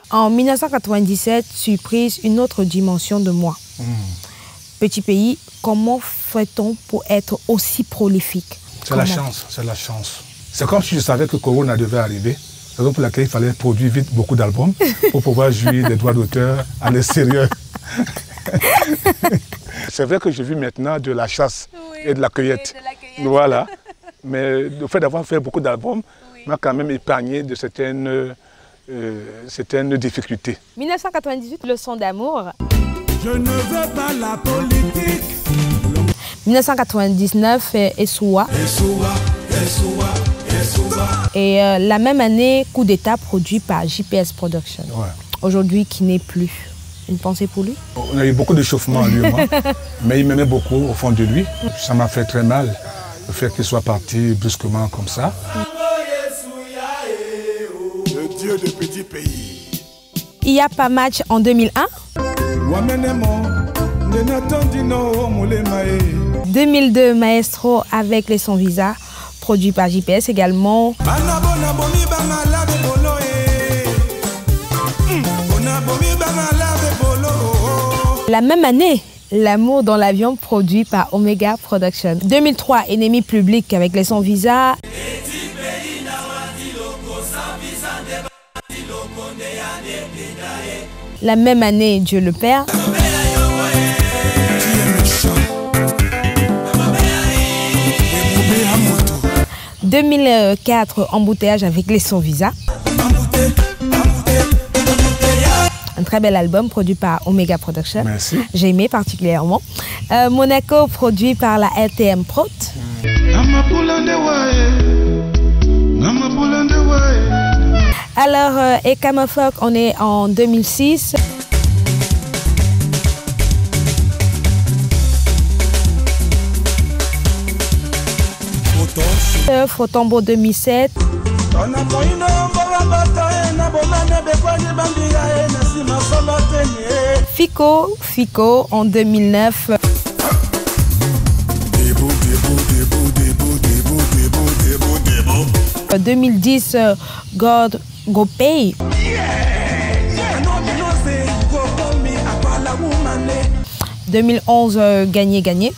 En 1997, surprise, une autre dimension de moi. Petit pays, comment fait-on pour être aussi prolifique? C'est la chance, c'est la chance. C'est comme si je savais que Corona devait arriver. C'est raison pour laquelle il fallait produire vite beaucoup d'albums pour pouvoir jouir des droits d'auteur à l'extérieur. C'est vrai que je vis maintenant de la chasse et de la cueillette. Voilà. Mais le fait d'avoir fait beaucoup d'albums m'a quand même épargné de certaines difficultés. 1998, Leçon d'amour. Je ne veux pas la politique. 1999, Essoua. Et la même année, Coup d'État produit par JPS Production. Ouais. Aujourd'hui, qui n'est plus. Une pensée pour lui? On a eu beaucoup d'échauffement, lui et moi. Mais il m'aimait beaucoup au fond de lui. Ça m'a fait très mal, le fait qu'il soit parti brusquement comme ça. Le Dieu de petits pays. Il y a pas match en 2001. 2002, Maestro avec les Sans Visa, produit par JPS également. La même année, L'amour dans l'avion, produit par Omega Production. 2003, Ennemi public avec les Sans Visa. La même année, Dieu le Père. 2004, Embouteillage avec les Sans Visa. Un très bel album produit par Omega Production. Merci. J'ai aimé particulièrement. Monaco, produit par la LTM Prod. Alors, et Camofoc, on est en 2006. Frotombo 2007. Fico en 2009. En 2010, God Go Pay. 2011, Gagné.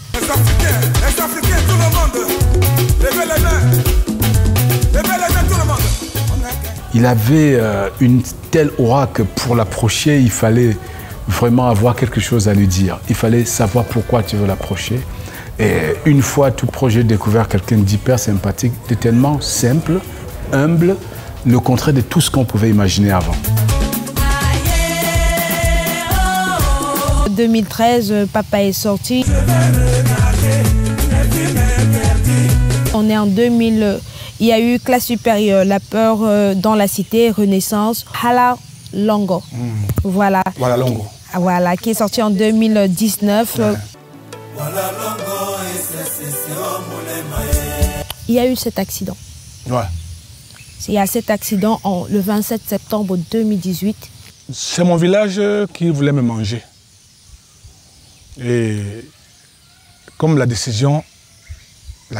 Il avait une telle aura que pour l'approcher, il fallait vraiment avoir quelque chose à lui dire. Il fallait savoir pourquoi tu veux l'approcher. Et une fois tout projet découvert quelqu'un d'hyper sympathique, de tellement simple, humble, le contraire de tout ce qu'on pouvait imaginer avant. 2013, Papa est sorti. On est en 2000. Il y a eu Classe supérieure, La peur dans la cité, Renaissance, Hala Longo. Voilà. Voilà Longo. Voilà, qui est sorti en 2019. Ouais. Il y a eu cet accident. Ouais. Il y a cet accident le 27 septembre 2018. C'est mon village qui voulait me manger. Et comme la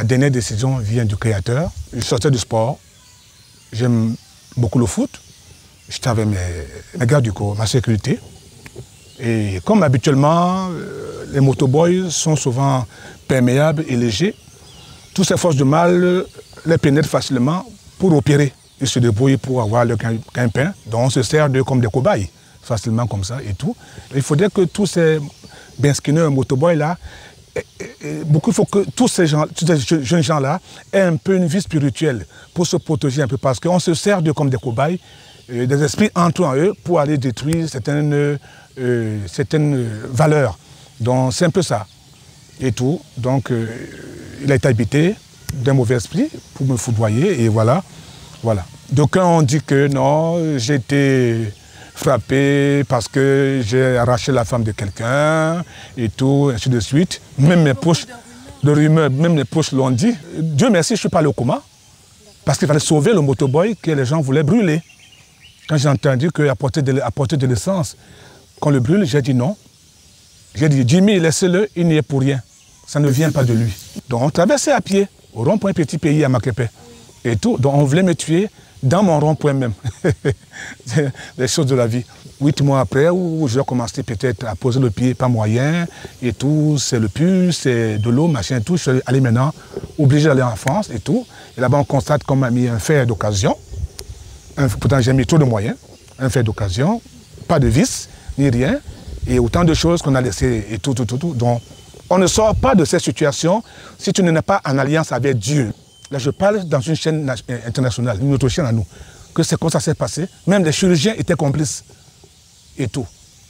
dernière décision vient du créateur, je sortais du sport. J'aime beaucoup le foot. J'étais avec mes gardes du corps, ma sécurité. Et comme habituellement, les motoboys sont souvent perméables et légers, toutes ces forces de mal les pénètrent facilement pour opérer. Ils se débrouillent pour avoir le gagne-pain. Donc on se sert d'eux comme des cobayes, facilement comme ça et tout. Il faudrait que tous ces benskinners, motoboys là, il faut que tous ces jeunes gens-là aient un peu une vie spirituelle pour se protéger un peu, parce qu'on se sert d'eux comme des cobayes, des esprits entrent en eux pour aller détruire certaines valeurs. Donc c'est un peu ça et tout. Donc il a été habité d'un mauvais esprit pour me foudroyer et voilà. D'aucuns ont dit que non, j'ai été frappé parce que j'ai arraché la femme de quelqu'un et tout, ainsi de suite. Même mes proches, de rumeurs, même les proches l'ont dit. Dieu merci, je ne suis pas allé au coma, parce qu'il fallait sauver le motoboy que les gens voulaient brûler. Quand j'ai entendu qu'apporter de l'essence, qu'on le brûle, j'ai dit non. J'ai dit, Jimmy, laissez-le, il n'y est pour rien. Ça ne vient pas de lui. Donc on traversait à pied, au rond-point Petit Pays à Makepe. Et tout. Donc on voulait me tuer dans mon rond-point même. Les choses de la vie. 8 mois après, où j'ai commencé peut-être à poser le pied, pas moyen, et tout, c'est le pus, c'est de l'eau, machin, tout. Je suis allé maintenant, obligé d'aller en France et tout. Et là-bas, on constate qu'on m'a mis un fer d'occasion. Pourtant, j'ai mis trop de moyens. Un fer d'occasion, pas de vis, ni rien. Et autant de choses qu'on a laissées et tout. Donc, on ne sort pas de cette situation si tu n'es pas en alliance avec Dieu. Là, je parle dans une chaîne internationale, une autre chaîne à nous, que c'est comme ça s'est passé. Même les chirurgiens étaient complices et tout.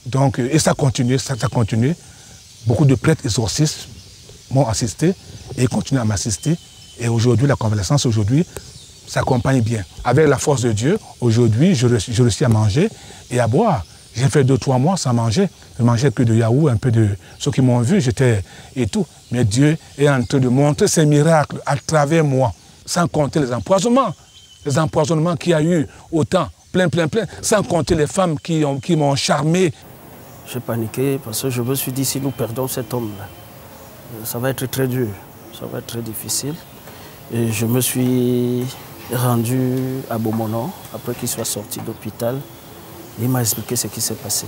Donc, et ça continue, ça continue. Beaucoup de prêtres exorcistes m'ont assisté et ils continuent à m'assister. Et aujourd'hui, la convalescence, aujourd'hui, s'accompagne bien. Avec la force de Dieu, aujourd'hui, je réussis à manger et à boire. J'ai fait 2-3 mois sans manger. Je mangeais que de yaourt, un peu de... Ceux qui m'ont vu, j'étais... et tout. Mais Dieu est en train de montrer ses miracles à travers moi. Sans compter les empoisonnements. Les empoisonnements qu'il y a eu autant, plein. Sans compter les femmes qui m'ont charmé. J'ai paniqué parce que je me suis dit, si nous perdons cet homme-là, ça va être très dur, ça va être très difficile. Et je me suis rendu à Beaumonon, après qu'il soit sorti d'hôpital. Il m'a expliqué ce qui s'est passé.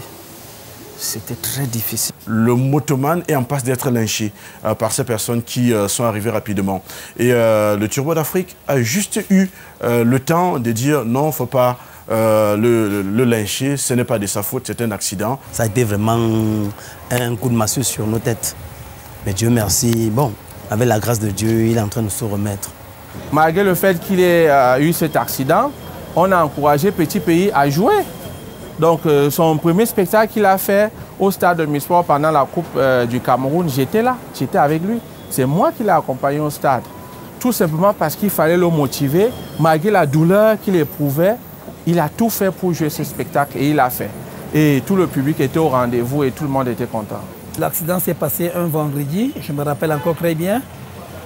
C'était très difficile. Le motoman est en passe d'être lynché par ces personnes qui sont arrivées rapidement. Et le Turbo d'Afrique a juste eu le temps de dire non, il ne faut pas le lyncher, ce n'est pas de sa faute, c'est un accident. Ça a été vraiment un coup de massue sur nos têtes. Mais Dieu merci, bon, avec la grâce de Dieu, il est en train de se remettre. Malgré le fait qu'il ait eu cet accident, on a encouragé Petit Pays à jouer. Donc son premier spectacle qu'il a fait au stade de Misport pendant la Coupe du Cameroun, j'étais là, j'étais avec lui. C'est moi qui l'ai accompagné au stade. Tout simplement parce qu'il fallait le motiver. Malgré la douleur qu'il éprouvait, il a tout fait pour jouer ce spectacle et il l'a fait. Et tout le public était au rendez-vous et tout le monde était content. L'accident s'est passé un vendredi, je me rappelle encore très bien.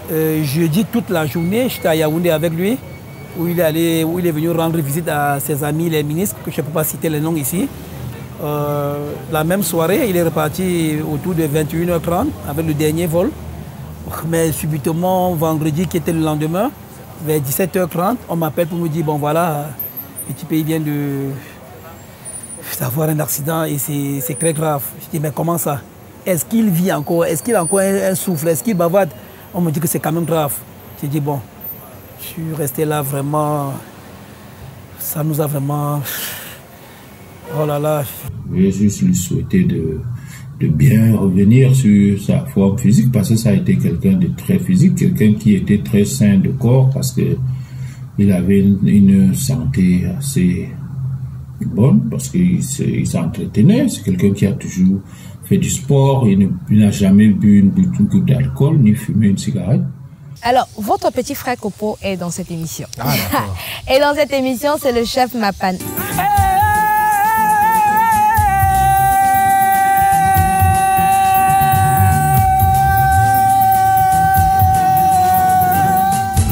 Jeudi, toute la journée, j'étais à Yaoundé avec lui, où il est venu rendre visite à ses amis, les ministres, que je ne peux pas citer les noms ici. La même soirée, il est reparti autour de 21h30 avec le dernier vol. Mais subitement, vendredi, qui était le lendemain, vers 17h30, on m'appelle pour me dire, bon voilà, Petit Pays vient d'avoir un accident et c'est très grave. Je dis, mais comment ça? Est-ce qu'il vit encore? Est-ce qu'il a encore un souffle? Est-ce qu'il bavarde? On me dit que c'est quand même grave. J'ai dit, bon, je suis resté là vraiment... Ça nous a vraiment... Oh là là. Je juste lui souhaiter de bien revenir sur sa forme physique, parce que ça a été quelqu'un de très physique, quelqu'un qui était très sain de corps, parce qu'il avait une santé assez bonne, parce qu'il s'entretenait. C'est quelqu'un qui a toujours fait du sport, il n'a jamais bu une goutte d'alcool, ni fumé une cigarette. Alors, votre petit frère Kopo est dans cette émission. Ah, et dans cette émission, c'est le chef Mapan.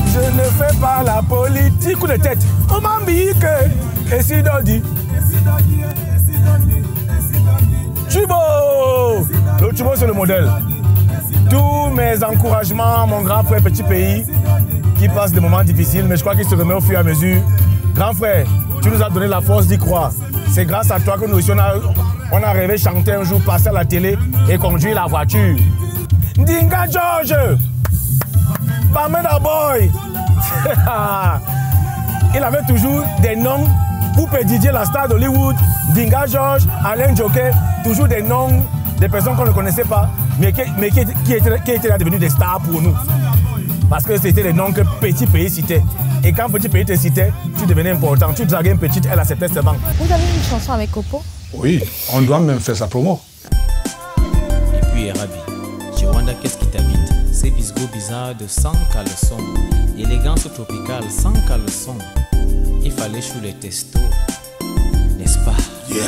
Je ne fais pas la politique, coup de tête. On m'a dit que... Et si Dodi? Chubo! Le Chubo, c'est le modèle. Tous mes encouragements, mon grand frère Petit Pays, qui passe des moments difficiles, mais je crois qu'il se remet au fur et à mesure. Grand frère, tu nous as donné la force d'y croire. C'est grâce à toi que nous aussi, on a rêvé chanter un jour, passer à la télé et conduire la voiture. Ndinga George! Bamenda Boy! Il avait toujours des noms. Poupée Didier, la star d'Hollywood, Dinga George, Alain Joker, toujours des noms des personnes qu'on ne connaissait pas, mais qui étaient là devenus des stars pour nous. Parce que c'était les noms que Petit Pays citait. Et quand Petit Pays te citait, tu devenais important. Tu draguais une petite, elle acceptait seulement. Vous avez une chanson avec Kopo? Oui, on doit même faire sa promo. Et puis Rabi, Jiwanda, qu'est-ce qui t'habite? Ces bisgots bizarres de 100 caleçons, élégance tropicale sans caleçon. Il fallait chou les testos, n'est-ce pas? Yeah.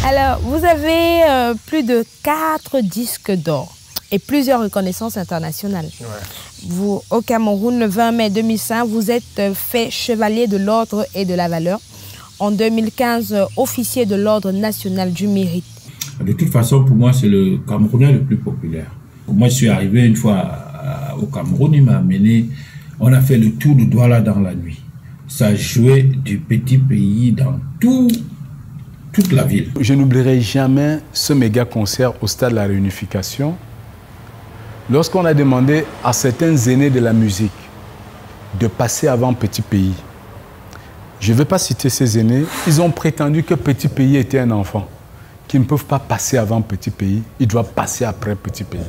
Alors, vous avez plus de 4 disques d'or et plusieurs reconnaissances internationales. Ouais. Vous, au Cameroun, le 20 mai 2005, vous êtes fait chevalier de l'ordre et de la valeur. En 2015, officier de l'ordre national du mérite. De toute façon, pour moi, c'est le Camerounais le plus populaire. Moi, je suis arrivé une fois au Cameroun, il m'a amené, on a fait le tour de Douala dans la nuit. Ça jouait du Petit Pays dans toute la ville. Je n'oublierai jamais ce méga concert au stade de la Réunification. Lorsqu'on a demandé à certains aînés de la musique de passer avant Petit Pays, je ne vais pas citer ces aînés, ils ont prétendu que Petit Pays était un enfant, qu'ils ne peuvent pas passer avant Petit Pays, ils doivent passer après Petit Pays,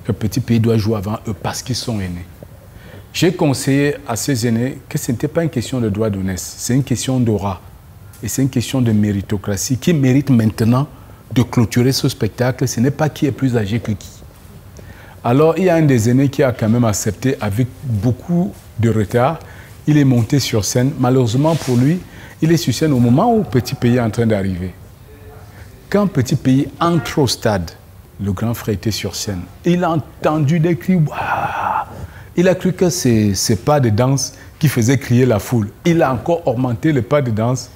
que Petit Pays doit jouer avant eux parce qu'ils sont aînés. J'ai conseillé à ces aînés que ce n'était pas une question de droit d'honneur, c'est une question d'aura. Et c'est une question de méritocratie qui mérite maintenant de clôturer ce spectacle. Ce n'est pas qui est plus âgé que qui. Alors, il y a un des aînés qui a quand même accepté avec beaucoup de retard. Il est monté sur scène. Malheureusement pour lui, il est sur scène au moment où Petit Pays est en train d'arriver. Quand Petit Pays entre au stade, le grand frère était sur scène. Il a entendu des cris. Il a cru que c'est pas de danse qui faisait crier la foule. Il a encore augmenté le pas de danse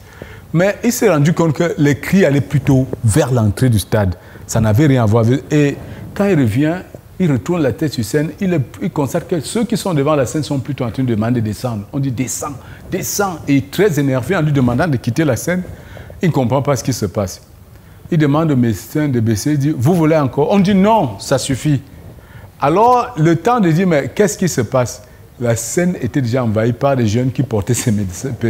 Mais il s'est rendu compte que les cris allaient plutôt vers l'entrée du stade. Ça n'avait rien à voir. Et quand il revient, il retourne la tête sur scène, il constate que ceux qui sont devant la scène sont plutôt en train de demander de descendre. On dit descends, descends. Et très énervé en lui demandant de quitter la scène, il ne comprend pas ce qui se passe. Il demande au médecin de baisser, il dit, vous voulez encore? On dit non, ça suffit. Alors, le temps de dire, mais qu'est-ce qui se passe? La scène était déjà envahie par des jeunes qui portaient ces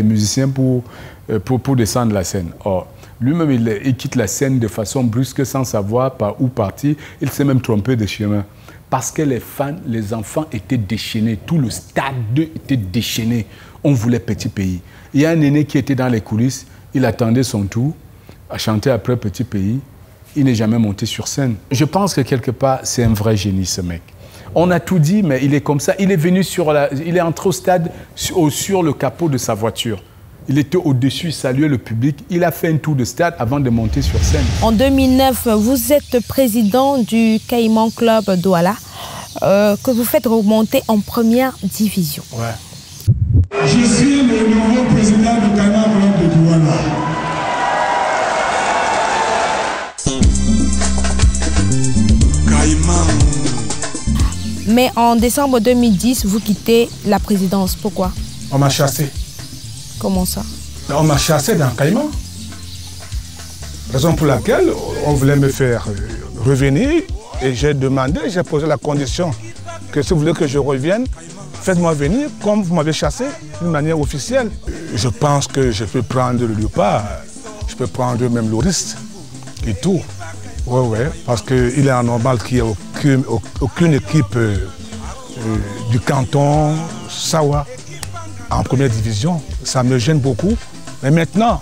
musiciens pour descendre la scène. Or, lui-même, il quitte la scène de façon brusque, sans savoir par où partir. Il s'est même trompé de chemin. Parce que les fans, les enfants étaient déchaînés. Tout le stade était déchaîné. On voulait Petit Pays. Il y a un aîné qui était dans les coulisses. Il attendait son tour à chanter après Petit Pays. Il n'est jamais monté sur scène. Je pense que quelque part, c'est un vrai génie, ce mec. On a tout dit, mais il est comme ça. Il est venu il est entré au stade sur le capot de sa voiture. Il était au-dessus, il saluait le public. Il a fait un tour de stade avant de monter sur scène. En 2009, vous êtes président du Caïman Club Douala, que vous faites remonter en première division. Ouais. Je suis le nouveau président du Caïman Club de Douala. Mais en décembre 2010, vous quittez la présidence. Pourquoi? On m'a chassé. Comment ça? On m'a chassé dans Caïman. Raison pour laquelle on voulait me faire revenir. Et j'ai demandé, j'ai posé la condition que si vous voulez que je revienne, faites-moi venir comme vous m'avez chassé d'une manière officielle. Je pense que je peux prendre le Léopard, je peux prendre même l'Oriste et tout. Oui, parce qu'il est anormal qu'il n'y ait aucune équipe du canton Sawa en première division. Ça me gêne beaucoup. Mais maintenant,